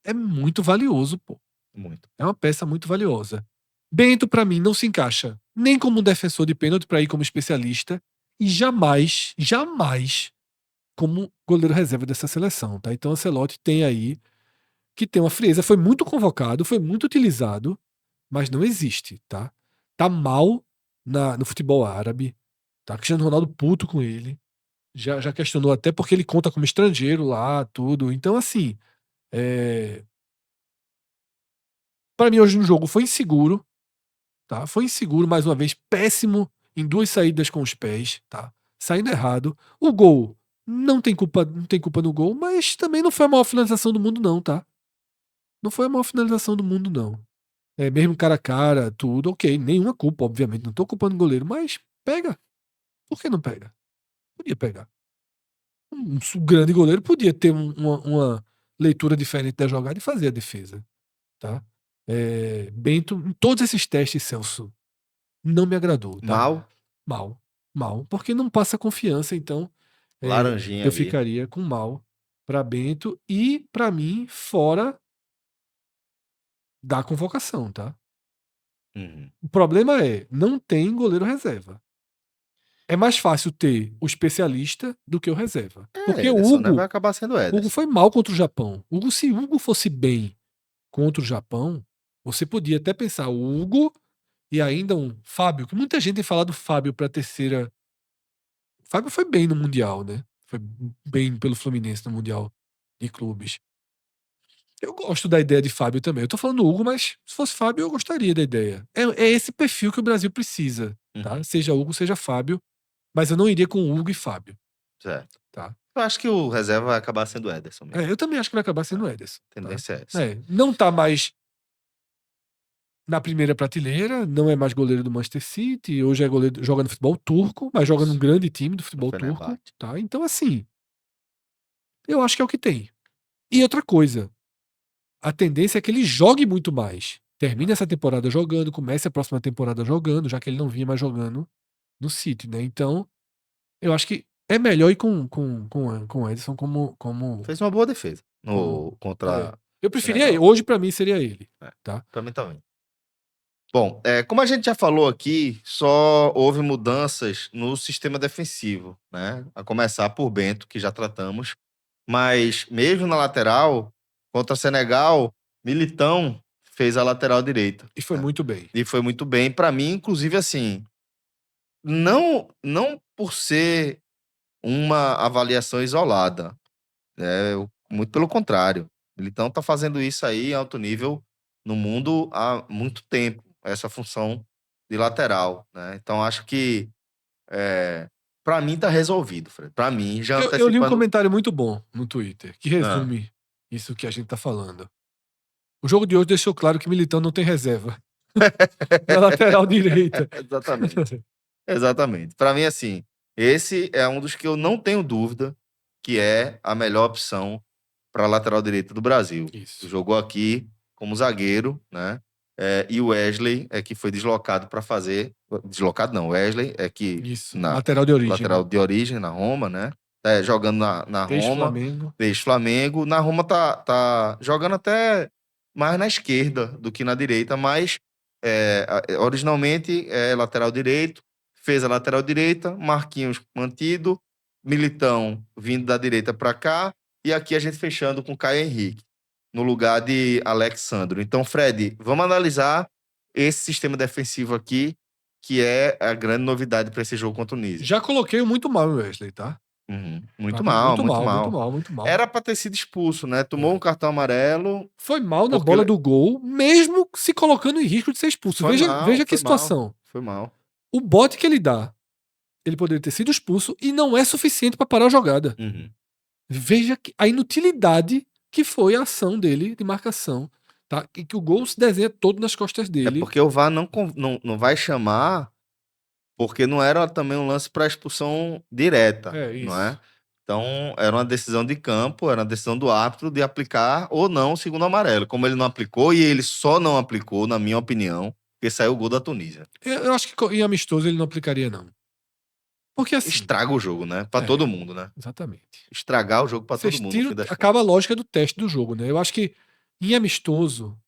é muito valioso, pô. muito. É uma peça muito valiosa. Bento, pra mim, não se encaixa nem como um defensor de pênalti pra ir como especialista e jamais, jamais como goleiro reserva dessa seleção, tá? Então, Ancelotti tem aí que ter uma frieza. Foi muito convocado, foi muito utilizado, mas não existe, tá? Tá mal no futebol árabe, tá? Cristiano Ronaldo puto com ele. Já questionou até porque ele conta como estrangeiro lá, tudo. Então, assim, para mim hoje no jogo foi inseguro, tá? Foi inseguro mais uma vez, péssimo em 2 saídas com os pés, tá? Saindo errado. O gol não tem culpa no gol, mas também não foi a maior finalização do mundo não, tá? Não foi a maior finalização do mundo não. Mesmo cara a cara, tudo, ok, nenhuma culpa, obviamente, não tô culpando o goleiro, mas pega. Por que não pega? Podia pegar. Um grande goleiro podia ter uma leitura diferente da jogada e fazer a defesa, tá? Bento, em todos esses testes, Celso, não me agradou, tá? Mal, Mal. Mal. Porque não passa confiança, então laranjinha eu ali. ficaria com mal para Bento e, para mim, fora da convocação, tá? Uhum. O problema é, não tem goleiro reserva. É mais fácil ter o especialista do que o reserva. Porque o Ederson, né? Vai Hugo acabar sendo Ederson. foi mal contra o Japão. Se o Hugo fosse bem contra o Japão, você podia até pensar o Hugo e ainda um Fábio, que muita gente tem falado Fábio para terceira. Fábio foi bem no Mundial, né? Foi bem pelo Fluminense no Mundial de clubes. Eu gosto da ideia de Fábio também. Eu tô falando Hugo, mas se fosse Fábio, eu gostaria da ideia. É esse perfil que o Brasil precisa, tá? Uhum. Seja Hugo, seja Fábio. Mas eu não iria com Hugo e Fábio, Certo. tá? Eu acho que o reserva vai acabar sendo Ederson mesmo. Eu também acho que vai acabar sendo o Ederson. A Tá? tendência é essa. Não tá mais na primeira prateleira, não é mais goleiro do Manchester City, hoje é goleiro, joga no futebol turco, mas joga num grande time do futebol turco, Fenerbahçe. tá? Então, assim, eu acho que é o que tem. E outra coisa, a tendência é que ele jogue muito mais. Termine essa temporada jogando, comece a próxima temporada jogando, já que ele não vinha mais jogando no City, né? Então, eu acho que é melhor ir com o Edson como. Fez uma boa defesa contra Eu o preferia ele. Senegal. Hoje, pra mim, seria ele. Tá? Pra mim também. Bom, como a gente já falou aqui, só houve mudanças no sistema defensivo, né? A começar por Bento, que já tratamos. Mas mesmo na lateral, contra o Senegal, Militão fez a lateral direita. E foi muito bem. E foi muito bem. Pra mim, inclusive, assim, não por ser uma avaliação isolada, Muito pelo contrário. O Militão tá fazendo isso aí em alto nível no mundo há muito tempo, essa função de lateral, né? Então acho que para mim tá resolvido, Fred. Para mim, já Eu li um antecipando. comentário muito bom no Twitter que Ah, resume isso que a gente tá falando. O jogo de hoje deixou claro que Militão não tem reserva na lateral direita. exatamente. Exatamente. Para mim, assim, esse é um dos que eu não tenho dúvida que é a melhor opção para a lateral direita do Brasil. Isso. Jogou aqui como zagueiro, né? E o Wesley é que foi deslocado para fazer. Deslocado não, Wesley é que Isso. na Lateral de origem, lateral né? de origem na Roma, né? Jogando na Roma, Ex-Flamengo. ex-Flamengo. Na Roma tá jogando até mais na esquerda do que na direita, mas originalmente é lateral direito, fez a lateral direita, Marquinhos mantido, Militão vindo da direita para cá, e aqui a gente fechando com Caio Henrique, no lugar de Alexandro. Então, Fred, vamos analisar esse sistema defensivo aqui, que é a grande novidade para esse jogo contra o Nísio. Já coloquei o muito mal o Wesley, tá? Uhum. Pra Muito mim, mal, muito muito mal, muito mal. mal, muito mal. Era para ter sido expulso, né? Tomou um É. cartão amarelo. Foi mal na Porque bola do gol, mesmo se colocando em risco de ser expulso. Veja que foi mal, situação. foi mal. O bote que ele dá, ele poderia ter sido expulso e não é suficiente pra parar a jogada. Uhum. Veja a inutilidade que foi a ação dele de marcação. Tá? E que o gol se desenha todo nas costas É dele. porque o VAR não vai chamar, porque não era também um lance para expulsão direta, É não isso. é? Então, era uma decisão de campo, era uma decisão do árbitro de aplicar ou não o segundo amarelo. Como ele não aplicou, e ele só não aplicou, na minha opinião, porque saiu o gol da Tunísia. Eu acho que em amistoso ele não aplicaria, não. Porque assim. Estraga o jogo, né? Para todo mundo, né? Exatamente. Estragar o jogo para todo Vocês mundo, no tiram. fim das Acaba a contas. lógica do teste do jogo, né? Eu acho que em amistoso,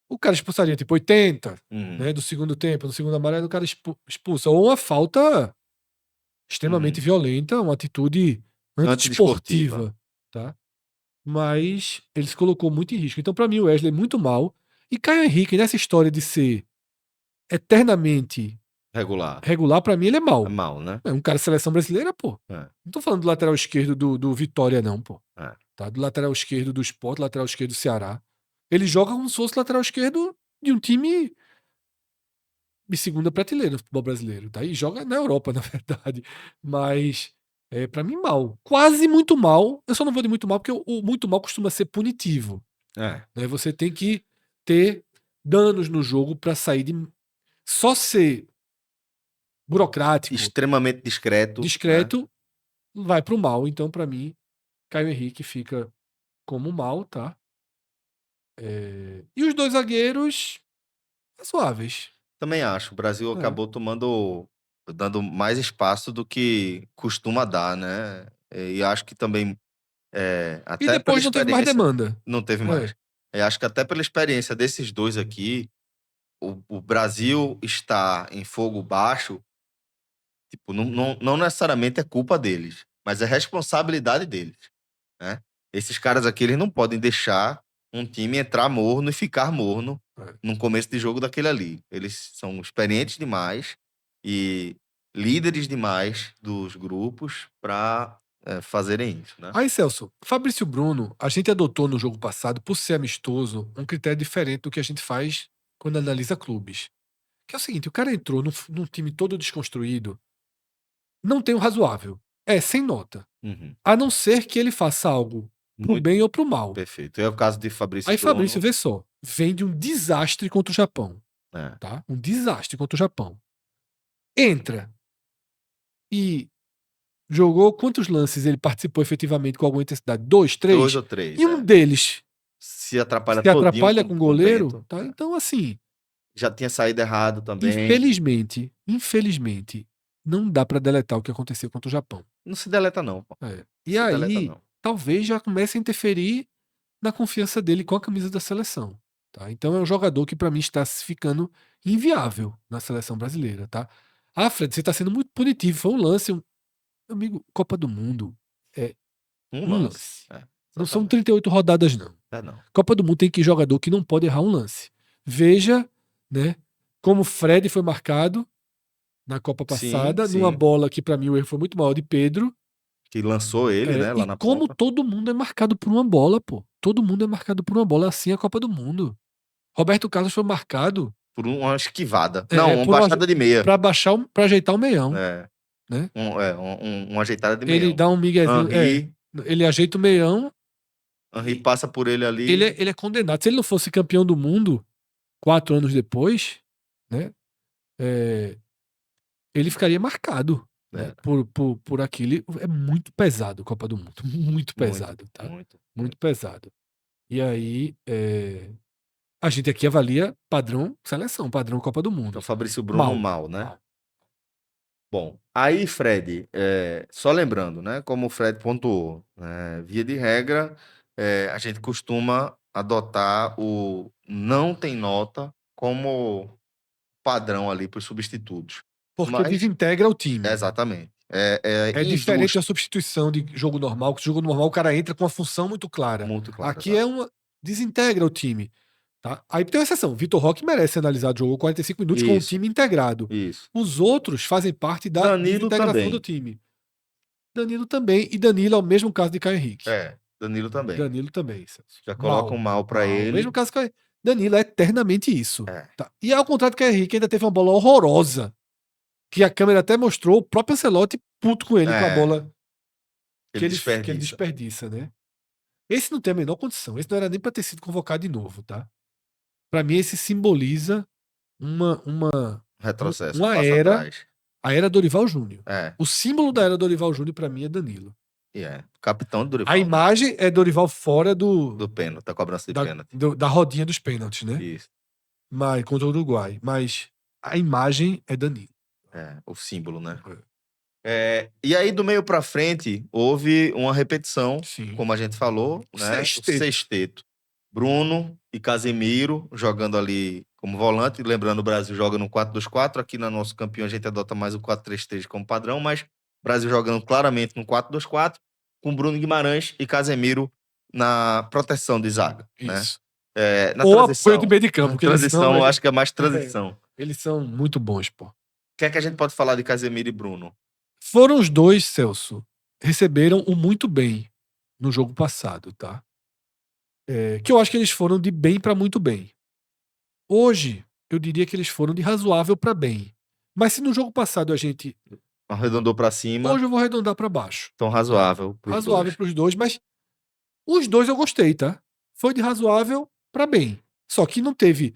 o cara expulsaria tipo 80, Uhum, né? Do segundo tempo, no segundo amarelo, o cara expulsa. Ou uma falta extremamente uhum. violenta, uma atitude Antidesportiva. antidesportiva, tá? Mas ele se colocou muito em risco. Então, pra mim, o Wesley é muito mal. E Caio Henrique, nessa história de ser eternamente Regular. regular, pra mim, ele é É mal. mal, né? É um cara de seleção brasileira, pô. É, Não tô falando do lateral esquerdo do Vitória, não, pô. é. Tá? Do lateral esquerdo do Sport, lateral esquerdo do Ceará. Ele joga como se fosse lateral esquerdo de um time de segunda prateleira no futebol brasileiro. Tá? E joga na Europa, na verdade. Mas, pra mim, mal. Quase muito mal. Eu só não vou de muito mal porque o muito mal costuma ser punitivo. É. Né? Você tem que ter danos no jogo pra sair de. Só ser burocrático, Extremamente discreto, né? discreto, vai pro mal. Então, pra mim, Caio Henrique fica como mal, tá? E os dois zagueiros razoáveis. Também acho. O Brasil É. acabou dando mais espaço do que costuma dar, né? E acho que também, E até pela depois não teve mais experiência, demanda. não teve É. mais. Acho que até pela experiência desses dois aqui, o Brasil está em fogo baixo, tipo, não necessariamente é culpa deles, mas é responsabilidade deles, né? Esses caras aqui, eles não podem deixar um time entrar morno e ficar morno É. no começo de jogo daquele ali. Eles são experientes demais e líderes demais dos grupos para fazerem isso, né? Aí, Celso, Fabrício Bruno, a gente adotou no jogo passado, por ser amistoso, um critério diferente do que a gente faz quando analisa clubes. Que é o seguinte: o cara entrou num time todo desconstruído, não tem o razoável. É sem nota. Uhum. A não ser que ele faça algo pro Muito bem ou pro mal. perfeito. É o caso de Fabrício Aí, Fabrício, Bruno. vê só, vem de um desastre contra o Japão. É. Tá? Um desastre contra o Japão. Entra e jogou quantos lances ele participou efetivamente com alguma intensidade? Dois, Dois três? ou três, E um deles se atrapalha se todinho atrapalha com, com o com o goleiro, Bento. tá? Então, assim, Já tinha saído errado também. infelizmente, não dá pra deletar o que aconteceu contra o Japão. Não se deleta, não, pô. É. Não E se deleta, aí, não. talvez já comece a interferir na confiança dele com a camisa da seleção. Tá? Então é um jogador que pra mim está se ficando inviável na seleção brasileira, tá? Ah, Fred, você tá sendo muito punitivo. Foi um lance, amigo, Copa do Mundo é Um um lance. lance. Não são Exatamente. 38 rodadas, não. Não. Copa do Mundo tem que jogador que não pode errar um lance. Veja, né, como Fred foi marcado na Copa Sim, passada, numa sim. bola que pra mim o erro foi muito maior de Pedro, Que lançou ele, né, lá E na como ponta. todo mundo é marcado por uma bola, pô. Todo mundo é marcado por uma bola, assim é a Copa do Mundo. Roberto Carlos foi marcado Por uma esquivada. Não, uma por uma, baixada de meia. pra ajeitar o meião, É, né? uma ajeitada de Ele meião. dá um miguezinho, Henry, ele ajeita o meião, Henry passa por ele ele ali. ele é condenado. Se ele não fosse campeão do mundo 4 anos depois, né? é, ele ficaria marcado, né? É, Por aquilo. É muito pesado a Copa do Mundo. Muito muito, pesado, tá? muito, Muito muito. pesado. E aí, a gente aqui avalia padrão seleção, padrão Copa do Então, Mundo. Fabrício Bruno mal, né? Bom, aí, Fred, só lembrando, né? Como o Fred pontuou, né, via de regra, a gente costuma adotar o não tem nota como padrão ali para os substitutos. Porque Mas, desintegra o time. exatamente, é É diferente da injusto, substituição de jogo normal, que jogo normal o cara entra com uma função muito clara. muito claro, Aqui exato. desintegra o time. Tá? Aí tem uma exceção. Vitor Roque merece ser analisado, jogou 45 minutos com o Isso, time integrado. isso. Os outros fazem parte da Danilo desintegração do também. time. Danilo também. E Danilo é o mesmo caso de Caio Henrique. Danilo também. Danilo também, Celso. Já coloca um mal para ele. Mesmo caso que Caio... Danilo é eternamente isso. É. Tá? E ao contrário do Caio Henrique, ainda teve uma bola horrorosa. Que a câmera até mostrou o próprio Ancelotti puto com ele com a bola que ele desperdiça, né? Esse não tem a menor condição. Esse não era nem para ter sido convocado de novo, tá? Para mim, esse simboliza Retrocesso, uma passa era, atrás. a era Dorival Júnior. É, O símbolo da era Dorival Júnior, para mim, é Danilo. capitão do Dorival. A imagem é Dorival fora do pênalti, da cobrança de pênalti. da rodinha dos pênaltis, né? Isso. Mas, contra o Uruguai. Mas a imagem é Danilo. O símbolo, né? E aí, do meio pra frente, houve uma repetição, Sim. como a gente falou, né? O sexteto. Bruno e Casemiro jogando ali como volante. Lembrando, o Brasil joga no 4-2-4. Aqui no nosso campeão a gente adota mais o 4-3-3 como padrão, mas o Brasil jogando claramente no 4-2-4, com Bruno Guimarães e Casemiro na proteção de zaga. Isso. Né? Na Ou transição. apoio de meio de campo. Transição, eu acho que é mais transição. Eles são muito bons, pô. O que é que a gente pode falar de Casemiro e Bruno? Foram os dois, Celso, receberam o muito bem no jogo passado, tá? Que eu acho que eles foram de bem para muito bem. Hoje, eu diria que eles foram de razoável para bem. Mas se no jogo passado a gente... Arredondou para cima. Hoje eu vou arredondar para baixo. Então, razoável pros razoável para os dois, mas os dois eu gostei, tá? Foi de razoável para bem. Só que não teve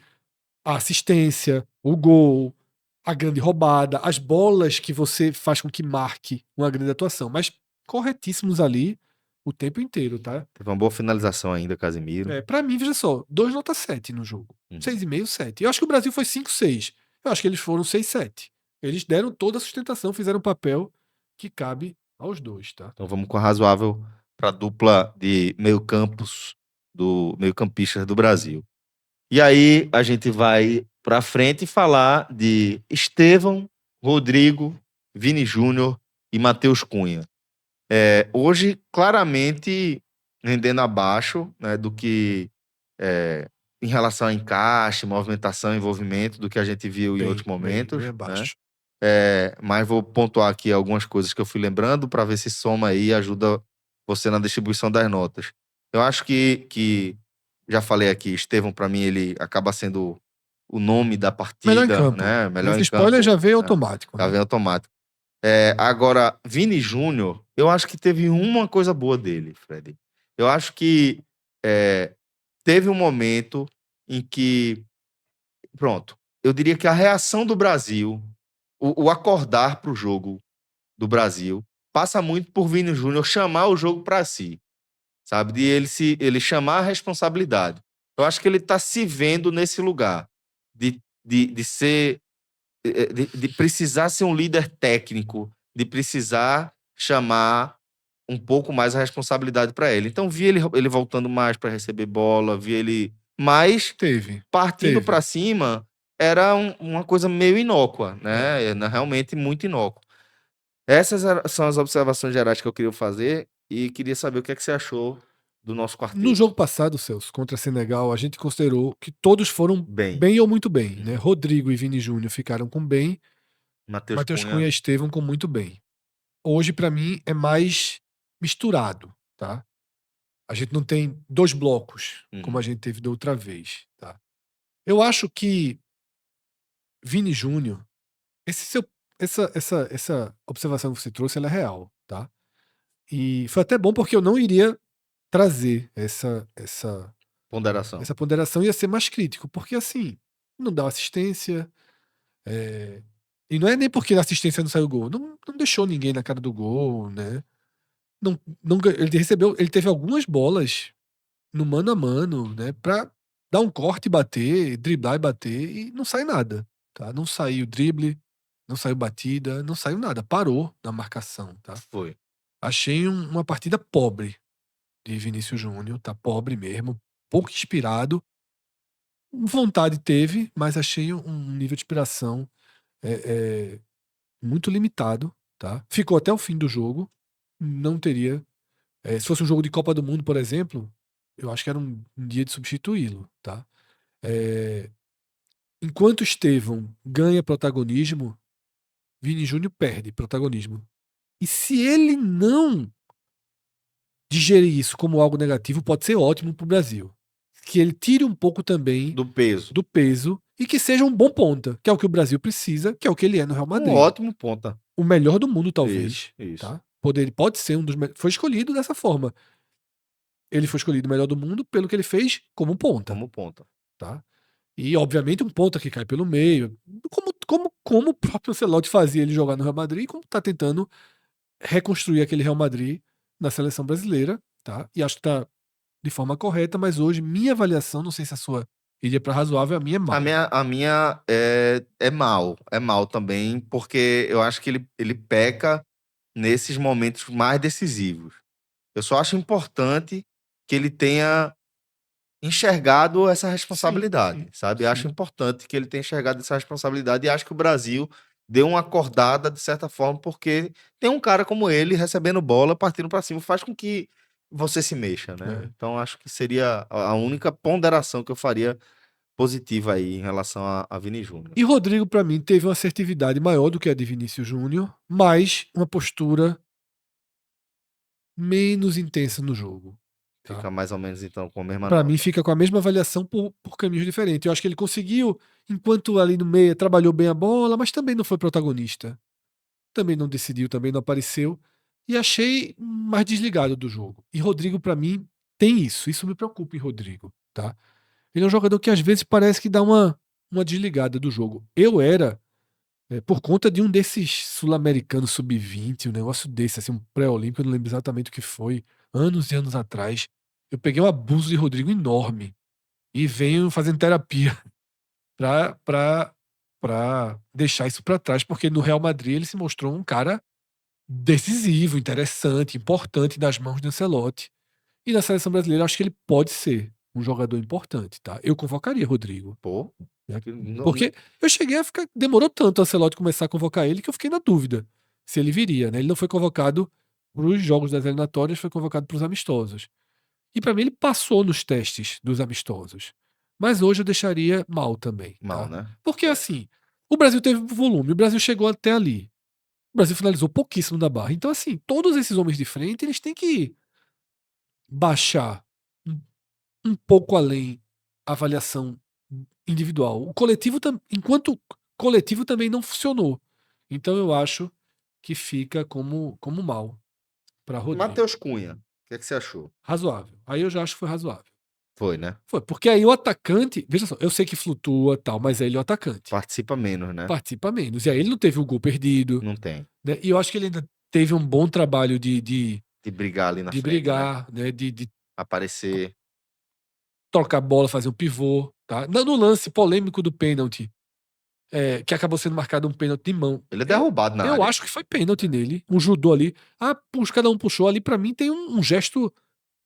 a assistência, o gol, a grande roubada, as bolas que você faz com que marque uma grande atuação. Mas corretíssimos ali o tempo inteiro, tá? Teve uma boa finalização ainda, Casemiro. Pra mim, veja só, 2,7 no jogo. 6,5, 7. Eu acho que o Brasil foi 5, 6. Eu acho que eles foram 6, 7. Eles deram toda a sustentação, fizeram um papel que cabe aos dois, tá? Então vamos com a razoável para a dupla de meio-campistas do Brasil. E aí a gente vai para frente falar de Estevão, Rodrigo, Vini Júnior e Matheus Cunha. Hoje, claramente, rendendo abaixo, né, do que em relação a encaixe, movimentação, envolvimento, do que a gente viu em outros momentos. Bem abaixo. Mas vou pontuar aqui algumas coisas que eu fui lembrando para ver se soma aí e ajuda você na distribuição das notas. Eu acho que já falei aqui, Estevão, para mim, ele acaba sendo o nome da partida. Melhor em campo. Né? Melhor Esse em spoiler campo, já veio né? automático. Já veio automático. Agora, Vini Júnior, eu acho que teve uma coisa boa dele, Fred. Eu acho que teve um momento em que, pronto, eu diria que a reação do Brasil, o acordar para o jogo do Brasil, passa muito por Vini Júnior chamar o jogo para si, sabe? De ele chamar a responsabilidade. Eu acho que ele está se vendo nesse lugar de ser, de precisar ser um líder técnico, de precisar chamar um pouco mais a responsabilidade para ele. Então, vi ele voltando mais para receber bola, vi ele mais partindo para cima. Era uma coisa meio inócua, né? Realmente muito inócua. Essas são as observações gerais que eu queria fazer e queria saber o que é que você achou do nosso quarteto. No jogo passado, Celso, contra Senegal, a gente considerou que todos foram bem ou muito bem, né? Rodrigo e Vini Júnior ficaram com bem, Matheus Cunha e Estevão com muito bem. Hoje, para mim, é mais misturado, tá? A gente não tem 2 blocos, como a Uhum. gente teve da outra vez, tá? Eu acho que Vini Júnior, esse seu essa observação que você trouxe, ela é real, tá? E foi até bom, porque eu não iria trazer Ponderação. essa ponderação, ia ser mais crítico, porque, assim, não dá assistência, e não é nem porque na assistência não saiu gol, não deixou ninguém na cara do gol, né? Não gan ele teve algumas bolas no mano a mano, né, pra dar um corte e bater, driblar e bater, e não sai nada, tá? Não saiu drible, não saiu batida, não saiu nada, parou na marcação, tá? Foi. Achei uma partida pobre de Vinícius Júnior, tá pobre mesmo, pouco inspirado. Vontade teve, mas achei um nível de inspiração, eh muito limitado, tá? Ficou até o fim do jogo, não teria, se fosse um jogo de Copa do Mundo, por exemplo, eu acho que era um dia de substituí-lo, tá? Eh, Enquanto Estevão ganha protagonismo, Vini Júnior perde protagonismo. E se ele não digerir isso como algo negativo, pode ser ótimo para o Brasil. Que ele tire um pouco também Do peso. do peso e que seja um bom ponta, que é o que o Brasil precisa, que é o que ele é no Real Um Madrid. ótimo ponta. O melhor do mundo, Isso, talvez, isso. tá? Pode ser um dos foi escolhido dessa forma. Ele foi escolhido o melhor do mundo pelo que ele fez como ponta, Como ponta. tá? E, obviamente, um ponta que cai pelo meio, como o próprio Ancelotti fazia ele jogar no Real Madrid, e como tá tentando reconstruir aquele Real Madrid na seleção brasileira, tá? E acho que tá de forma correta, mas hoje minha avaliação, não sei se a sua iria para razoável, a minha é A mal. minha, a minha é mal. É mal também, porque eu acho que ele peca nesses momentos mais decisivos. Eu só acho importante que ele tenha enxergado essa Sim, responsabilidade, sim, sabe? Acho sim. importante que ele tenha enxergado essa responsabilidade e acho que o Brasil deu uma acordada de certa forma, porque tem um cara como ele recebendo bola, partindo para cima, faz com que você se mexa, né? É. Então acho que seria a única ponderação que eu faria positiva aí em relação a Vini Júnior. E Rodrigo, para mim, teve uma assertividade maior do que a de Vinícius Júnior, mas uma postura menos intensa no jogo, tá? Fica mais ou menos então com a mesma Para mim, nota. fica com a mesma avaliação por caminhos diferentes. Eu acho que ele conseguiu, enquanto ali no meio trabalhou bem a bola, mas também não foi protagonista. Também não decidiu, também não apareceu. E achei mais desligado do jogo. E Rodrigo, para mim, tem isso. Isso me preocupa em Rodrigo, tá? Ele é um jogador que às vezes parece que dá uma desligada do jogo. Eu era, por conta de um desses sul-americanos sub-20, um negócio desse, assim, um pré-olímpico, eu não lembro exatamente o que foi, anos e anos atrás. Eu peguei um abuso de Rodrigo enorme e venho fazendo terapia pra, pra, pra deixar isso pra trás, porque no Real Madrid ele se mostrou um cara decisivo, interessante, importante nas mãos do Ancelotti. E na seleção brasileira eu acho que ele pode ser um jogador importante, tá? Eu convocaria Rodrigo, Pô, né? que Porque eu cheguei a ficar. Demorou tanto o Ancelotti começar a convocar ele que eu fiquei na dúvida se ele viria, né? Ele não foi convocado para os jogos das eliminatórias, foi convocado para os amistosos. E para mim ele passou nos testes dos amistosos. Mas hoje eu deixaria mal também, mal, tá? né? Porque assim, o Brasil teve volume, o Brasil chegou até ali. O Brasil finalizou pouquíssimo da barra. Então, assim, todos esses homens de frente, eles têm que baixar um, um pouco além a avaliação individual. O coletivo, enquanto coletivo, também não funcionou. Então, eu acho que fica como mal para Rodrigo. Matheus Cunha, o que é que você achou? Razoável. Aí eu já acho que foi razoável. Foi, né? Foi, porque aí o atacante, veja só, eu sei que flutua tal, mas aí ele é o atacante. Participa menos, né? Participa menos. E aí ele não teve o gol perdido, Não tem. né? E eu acho que ele ainda teve um bom trabalho De brigar ali na de frente, né? brigar, né? De Aparecer. trocar a bola, fazer um pivô, tá? No lance polêmico do pênalti, que acabou sendo marcado um pênalti de mão. Ele é derrubado na Eu área. acho que foi pênalti nele, um judô ali. Cada um puxou ali, pra mim tem um gesto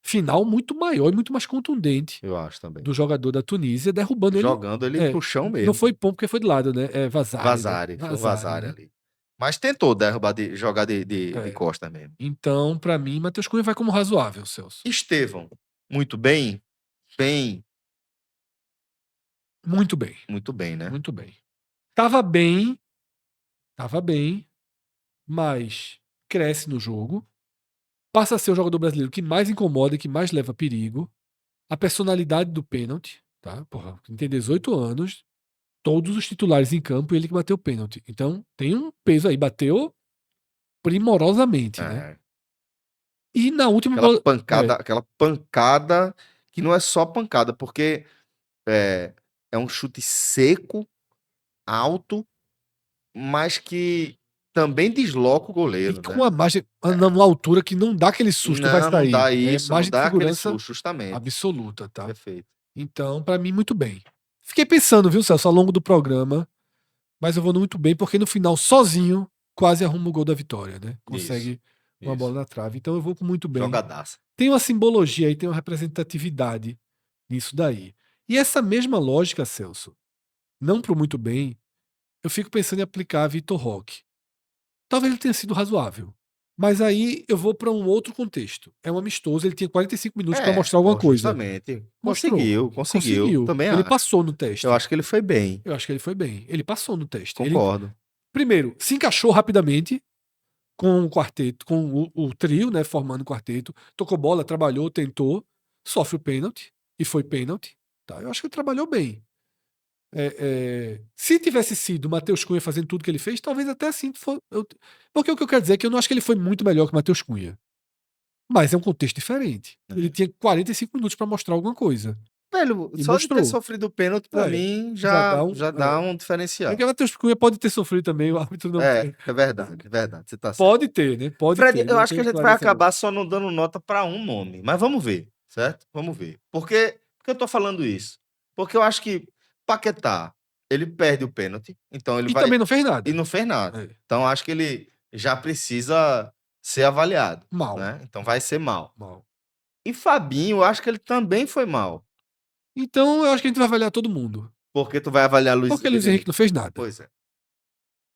final muito maior e muito mais contundente Eu acho também. do jogador da Tunísia, derrubando ele. Jogando ele É, pro chão não mesmo. foi pão porque foi de lado, né? É Vazari, né? Vazare. Foi um Vazari, Vazare né? ali. Mas tentou derrubar, jogar de É. costa mesmo. Então, pra mim, Matheus Cunha vai como razoável, Celso. Estevão, muito bem? Bem, Muito bem, muito bem, né? muito bem. Tava bem, mas cresce no jogo. passa a ser o jogador brasileiro que mais incomoda e que mais leva perigo. A personalidade do pênalti, tá? Porra, tem 18 anos, todos os titulares em campo, ele que bateu o pênalti. Então, tem um peso aí, bateu primorosamente, né? É, E na última bola. aquela pancada que não é só pancada, porque é, é um chute seco, alto, mas que também desloca o E goleiro, com né? uma margem, numa altura que não dá aquele susto, vai Não sair. dá É isso, não margem de dá aquele segurança susto, justamente. absoluta, tá? Perfeito. Então, pra mim, muito bem. Fiquei pensando, viu, Celso, ao longo do programa, mas eu vou muito bem, porque no final, sozinho, quase arruma o gol da vitória, né? Isso, Consegue uma bola isso. na trave. Então eu vou com muito bem. Jogadaça. Tem uma simbologia aí, tem uma representatividade nisso daí. E essa mesma lógica, Celso, não pro muito bem, eu fico pensando em aplicar a Vitor Roque. Talvez ele tenha sido razoável. Mas aí eu vou para um outro contexto. É um amistoso, ele tinha 45 minutos para mostrar alguma coisa. Justamente. Mostrou. Conseguiu. Também Ele acho. passou no Eu teste. acho que ele foi bem. Eu acho que ele foi bem. Ele passou no teste. Ele, Concordo. primeiro, se encaixou rapidamente com o quarteto, com o trio, né, formando o quarteto. Tocou bola, trabalhou, tentou, sofre o pênalti e foi pênalti. Tá? Eu acho que ele trabalhou bem. Se tivesse sido o Matheus Cunha fazendo tudo que ele fez, talvez até assim. Porque o que eu quero dizer é que eu não acho que ele foi muito melhor que o Matheus Cunha. Mas é um contexto diferente. Ele tinha 45 minutos para mostrar alguma coisa. Velho, E só de ter mostrou. sofrido pênalti, pra É, mim, já já, dá um. já dá um É que diferencial. o Matheus Cunha pode ter sofrido também, o árbitro não tem. É verdade, é verdade. Você tá certo. Pode ter, né? Pode Fred, ter. eu Não acho que tem a gente vai clareza não. acabar só não dando nota pra um nome. Mas vamos ver, certo? Vamos ver. Por que eu tô falando isso? Porque eu acho que Paquetá, ele perde o pênalti, então ele E vai. também não fez E nada. não fez nada. É. Então acho que ele já precisa ser avaliado, Mal. né? Então vai ser mal. Mal. E Fabinho, eu acho que ele também foi mal. Então eu acho que a gente vai avaliar todo mundo. Porque tu vai avaliar Luiz Porque Luiz Henrique Henrique. não fez nada. Pois é.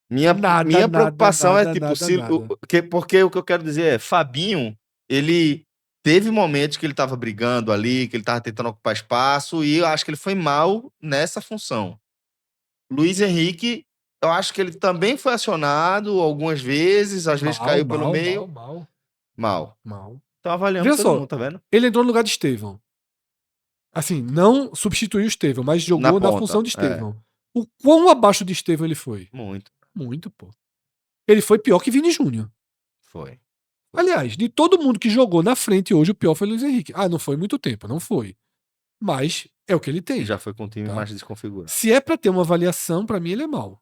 Minha, Nada, minha nada, preocupação é nada, tipo, nada, se, nada. porque o que eu quero dizer é, Fabinho, ele teve momentos que ele estava brigando ali, que ele estava tentando ocupar espaço, e eu acho que ele foi mal nessa função. Luiz Henrique, eu acho que ele também foi acionado algumas vezes, às vezes Mal, caiu pelo mal, mal, meio. mal, Mal. mal. Então avaliamos Veja todo só, mundo, tá vendo? ele entrou no lugar de Estevão. Assim, não substituiu o Estevão, mas Na jogou na função ponta, de é. Estevão. O quão abaixo de Estevão ele foi? Muito. Muito, pô. Ele foi pior que Vini Júnior. Foi. Aliás, de todo mundo que jogou na frente hoje, o pior foi Luiz Henrique. Ah, não foi muito tempo, não foi. Mas é o que ele E tem. já foi com o time Tá? mais desconfigurado. Se é pra ter uma avaliação, pra mim ele é mal.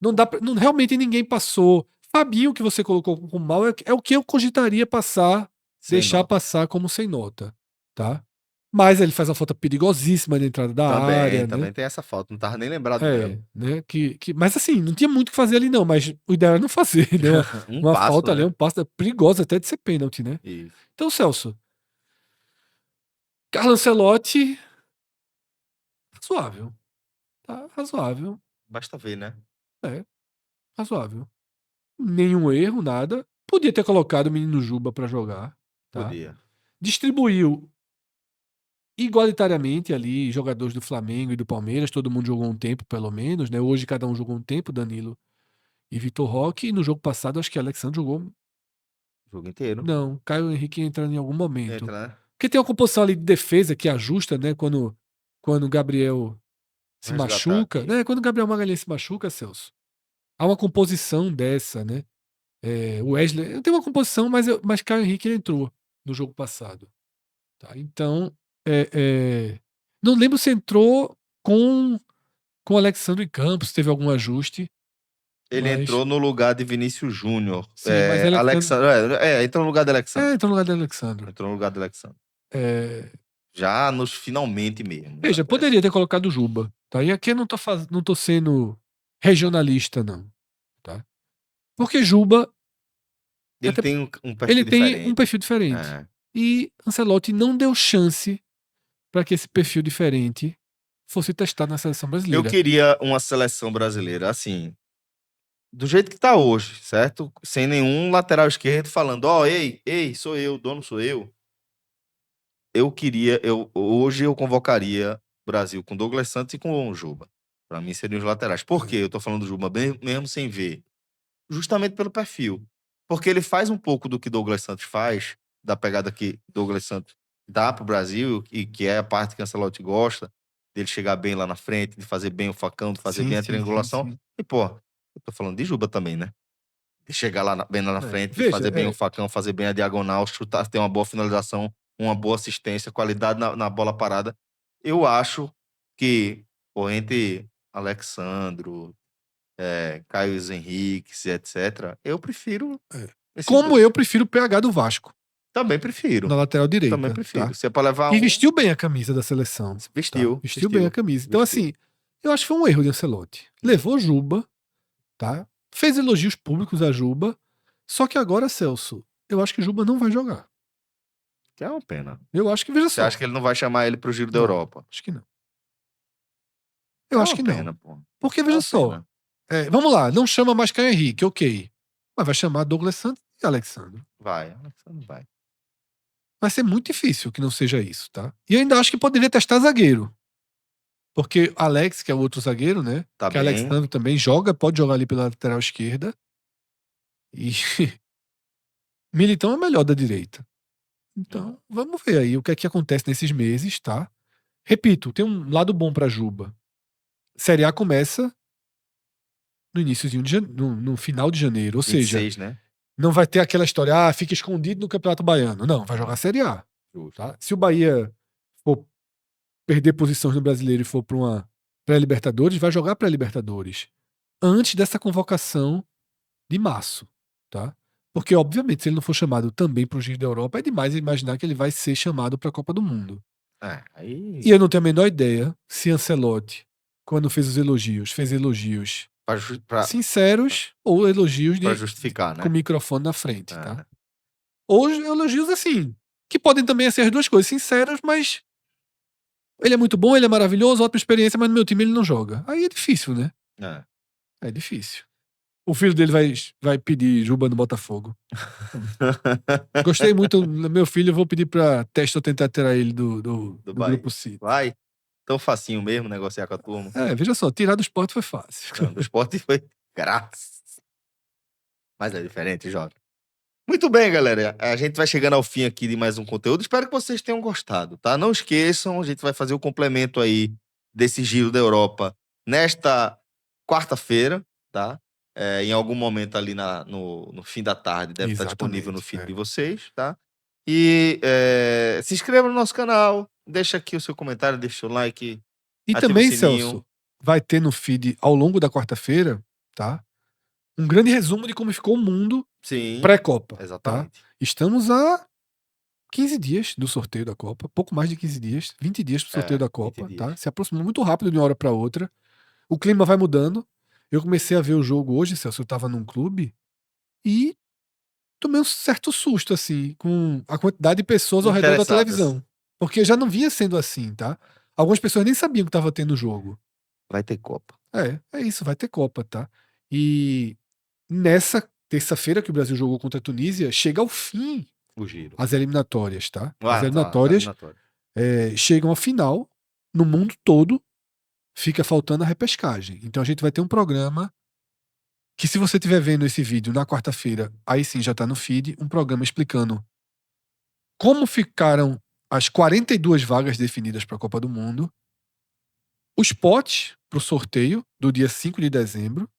Não dá pra, não, realmente ninguém passou. Fabinho, que você colocou como mal, é o que eu cogitaria passar, Sem deixar nota. passar como sem nota. Tá? Mas ele faz uma falta perigosíssima na entrada da área, né? Também tem essa falta, não tava nem lembrado dela. É, né? Mas assim, não tinha muito o que fazer ali, não. Mas o ideal era não fazer, né? Um Uma passo, falta ali, né? um passo perigosa até de ser pênalti, né? Isso. Então, Celso, Carlo Ancelotti, razoável. Tá razoável. Basta ver, né? É, razoável. Nenhum erro, nada. Podia ter colocado o menino Juba pra jogar, tá? Podia. Distribuiu igualitariamente ali jogadores do Flamengo e do Palmeiras, todo mundo jogou um tempo, pelo menos, né? Hoje cada um jogou um tempo, Danilo e Vitor Roque, e no jogo passado acho que Alexandre jogou. O jogo inteiro. Não, Caio Henrique entra em algum momento. Entra, né? Porque tem uma composição ali de defesa que ajusta, né? Quando o Gabriel se Vou resgatar machuca, aqui. né? Quando o Gabriel Magalhães se machuca, Celso, há uma composição dessa, né? O Wesley tem uma composição, mas Caio Henrique ele entrou no jogo passado. Tá? Então, não lembro se entrou com o Alexandre Campos, teve algum ajuste. Ele Mas, entrou no lugar de Vinícius Júnior. sim, mas Alexandre. Entrou no lugar de Alexandre. Entrou no lugar de Alexandre. Entrou no lugar de Alexandre. É, Já nos finalmente mesmo. Né? veja, poderia ter colocado o Juba. Tá? E aqui eu não tô sendo regionalista, não. Tá? Porque Juba Ele até, tem um ele perfil tem um diferente. perfil diferente. É. E Ancelotti não deu chance para que esse perfil diferente fosse testado na seleção Eu brasileira. queria uma seleção brasileira, assim, do jeito que tá hoje, certo? Sem nenhum lateral esquerdo falando, ei, sou eu, dono sou eu. Hoje eu convocaria o Brasil com Douglas Santos e com o Juba. Pra mim seriam os laterais. Por quê? Eu tô falando do Juba mesmo sem ver. Justamente pelo perfil. Porque ele faz um pouco do que Douglas Santos faz, da pegada que Douglas Santos dá pro Brasil, e que é a parte que Ancelotti gosta, dele chegar bem lá na frente, de fazer bem o facão, de fazer Sim, bem a sim, sim, triangulação. sim. E, pô, eu tô falando de Juba também, né? De chegar lá bem lá na frente, de Veja, fazer bem o facão, fazer bem a diagonal, chutar, ter uma boa finalização, uma boa assistência, qualidade na bola parada. Eu acho que, pô, entre Alexandro, Caio Henriques, etc., eu prefiro é. esses Como dois. eu prefiro o PH do Vasco, Também prefiro. na lateral Também direita, prefiro. tá? Se é pra levar E um, vestiu bem a camisa da seleção, tá? vestiu, Vestiu bem a vestiu, camisa. Então, vestiu. assim, eu acho que foi um erro de Ancelotti. Levou Juba, tá? Fez elogios públicos a Juba, só que agora, Celso, eu acho que Juba não vai jogar. Que é uma pena. Eu acho que, veja Você só. acha que ele não vai chamar ele pro Giro da Não, Europa? acho que não. É Eu acho uma que não. pena, pô. Porque, É veja uma só, pena. vamos lá, não chama mais Caio Henrique, ok. Mas vai chamar Douglas Santos e Alexandre. Vai, Alexandre vai. Vai ser muito difícil que não seja isso, tá? E eu ainda acho que poderia testar zagueiro. Porque Alex, que é o outro zagueiro, né? Tá Que bem. Alexandre também joga, pode jogar ali pela lateral esquerda. E Militão é melhor da direita. Então, vamos ver aí o que é que acontece nesses meses, tá? Repito, tem um lado bom pra Juba. Série A começa no iníciozinho no final de janeiro, ou seja, 26, né? não vai ter aquela história, fica escondido no Campeonato Baiano. Não, vai jogar Série A, Justo. tá? Se o Bahia for perder posições no Brasileiro e for para uma pré-Libertadores, vai jogar pré-Libertadores antes dessa convocação de março, tá? Porque, obviamente, se ele não for chamado também para o Giro da Europa, é demais imaginar que ele vai ser chamado para a Copa do Mundo. Aí. E eu não tenho a menor ideia se Ancelotti, quando fez os elogios, fez elogios sinceros ou elogios Pra justificar, com o né? microfone na frente, tá? É. Ou elogios assim, que podem também ser as duas coisas, sinceros, mas ele é muito bom, ele é maravilhoso, ótima experiência, mas no meu time ele não joga. Aí é difícil, né? É. É difícil. O filho dele vai pedir Juba no Botafogo. Gostei muito do meu filho, eu vou pedir pra Testa tentar tirar ele do Bahia. Grupo City. Vai. Tão facinho mesmo negociar com a turma. Veja só, tirar do esporte foi fácil. Não, do esporte foi graças. Mas é diferente, jovem. Muito bem, galera. A gente vai chegando ao fim aqui de mais um conteúdo. Espero que vocês tenham gostado, tá? Não esqueçam, a gente vai fazer o complemento aí desse Giro da Europa nesta quarta-feira, tá? Em algum momento ali no fim da tarde deve estar disponível no feed de vocês, tá? E se inscreva no nosso canal, deixa aqui o seu comentário, deixa o seu like, E ativa também, o sininho. Celso, vai ter no feed ao longo da quarta-feira, tá? Um grande resumo de como ficou o mundo pré-Copa. Exatamente. Tá? Estamos a 15 dias do sorteio da Copa, pouco mais de 15 dias, 20 dias pro sorteio da Copa, tá? Se aproximou muito rápido de uma hora para outra. O clima vai mudando. Eu comecei a ver o jogo hoje, Celso, eu tava num clube e tomei um certo susto, assim, com a quantidade de pessoas ao redor da televisão. Porque já não vinha sendo assim, tá? Algumas pessoas nem sabiam que tava tendo jogo. Vai ter Copa. É isso, vai ter Copa, tá? E nessa terça-feira que o Brasil jogou contra a Tunísia, chega ao fim o giro. As eliminatórias, tá? As As eliminatórias chegam ao final, no mundo todo, fica faltando a repescagem. Então a gente vai ter um programa que, se você estiver vendo esse vídeo na quarta-feira, aí sim já tá no feed, um programa explicando como ficaram as 42 vagas definidas para a Copa do Mundo, os potes para o sorteio do dia 5 de dezembro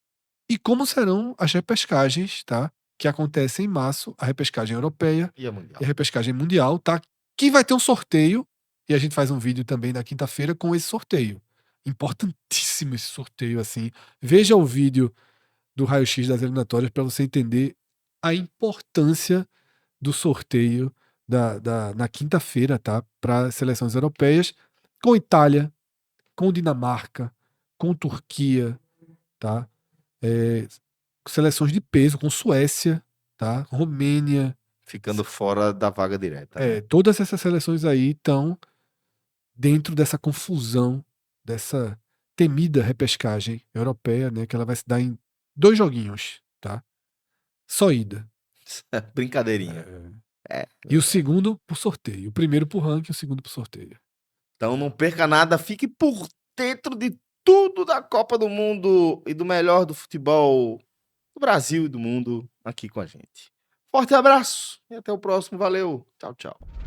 e como serão as repescagens, tá? Que acontecem em março, a repescagem europeia e a repescagem mundial, tá? Que vai ter um sorteio, e a gente faz um vídeo também na quinta-feira com esse sorteio. Importantíssimo esse sorteio, assim. Veja o vídeo do raio-x das eliminatórias para você entender a importância do sorteio na quinta-feira, tá? Para seleções europeias, com Itália, com Dinamarca, com Turquia, tá? Seleções de peso, com Suécia, tá? Romênia. Ficando fora da vaga direta. Né? Todas essas seleções aí estão dentro dessa confusão, dessa temida repescagem europeia, né? Que ela vai se dar em 2 joguinhos, tá? Só ida. Brincadeirinha. E o segundo por sorteio. O primeiro por ranking, o segundo por sorteio. Então não perca nada, fique por dentro de tudo da Copa do Mundo e do melhor do futebol do Brasil e do mundo aqui com a gente. Forte abraço e até o próximo. Valeu. Tchau, tchau.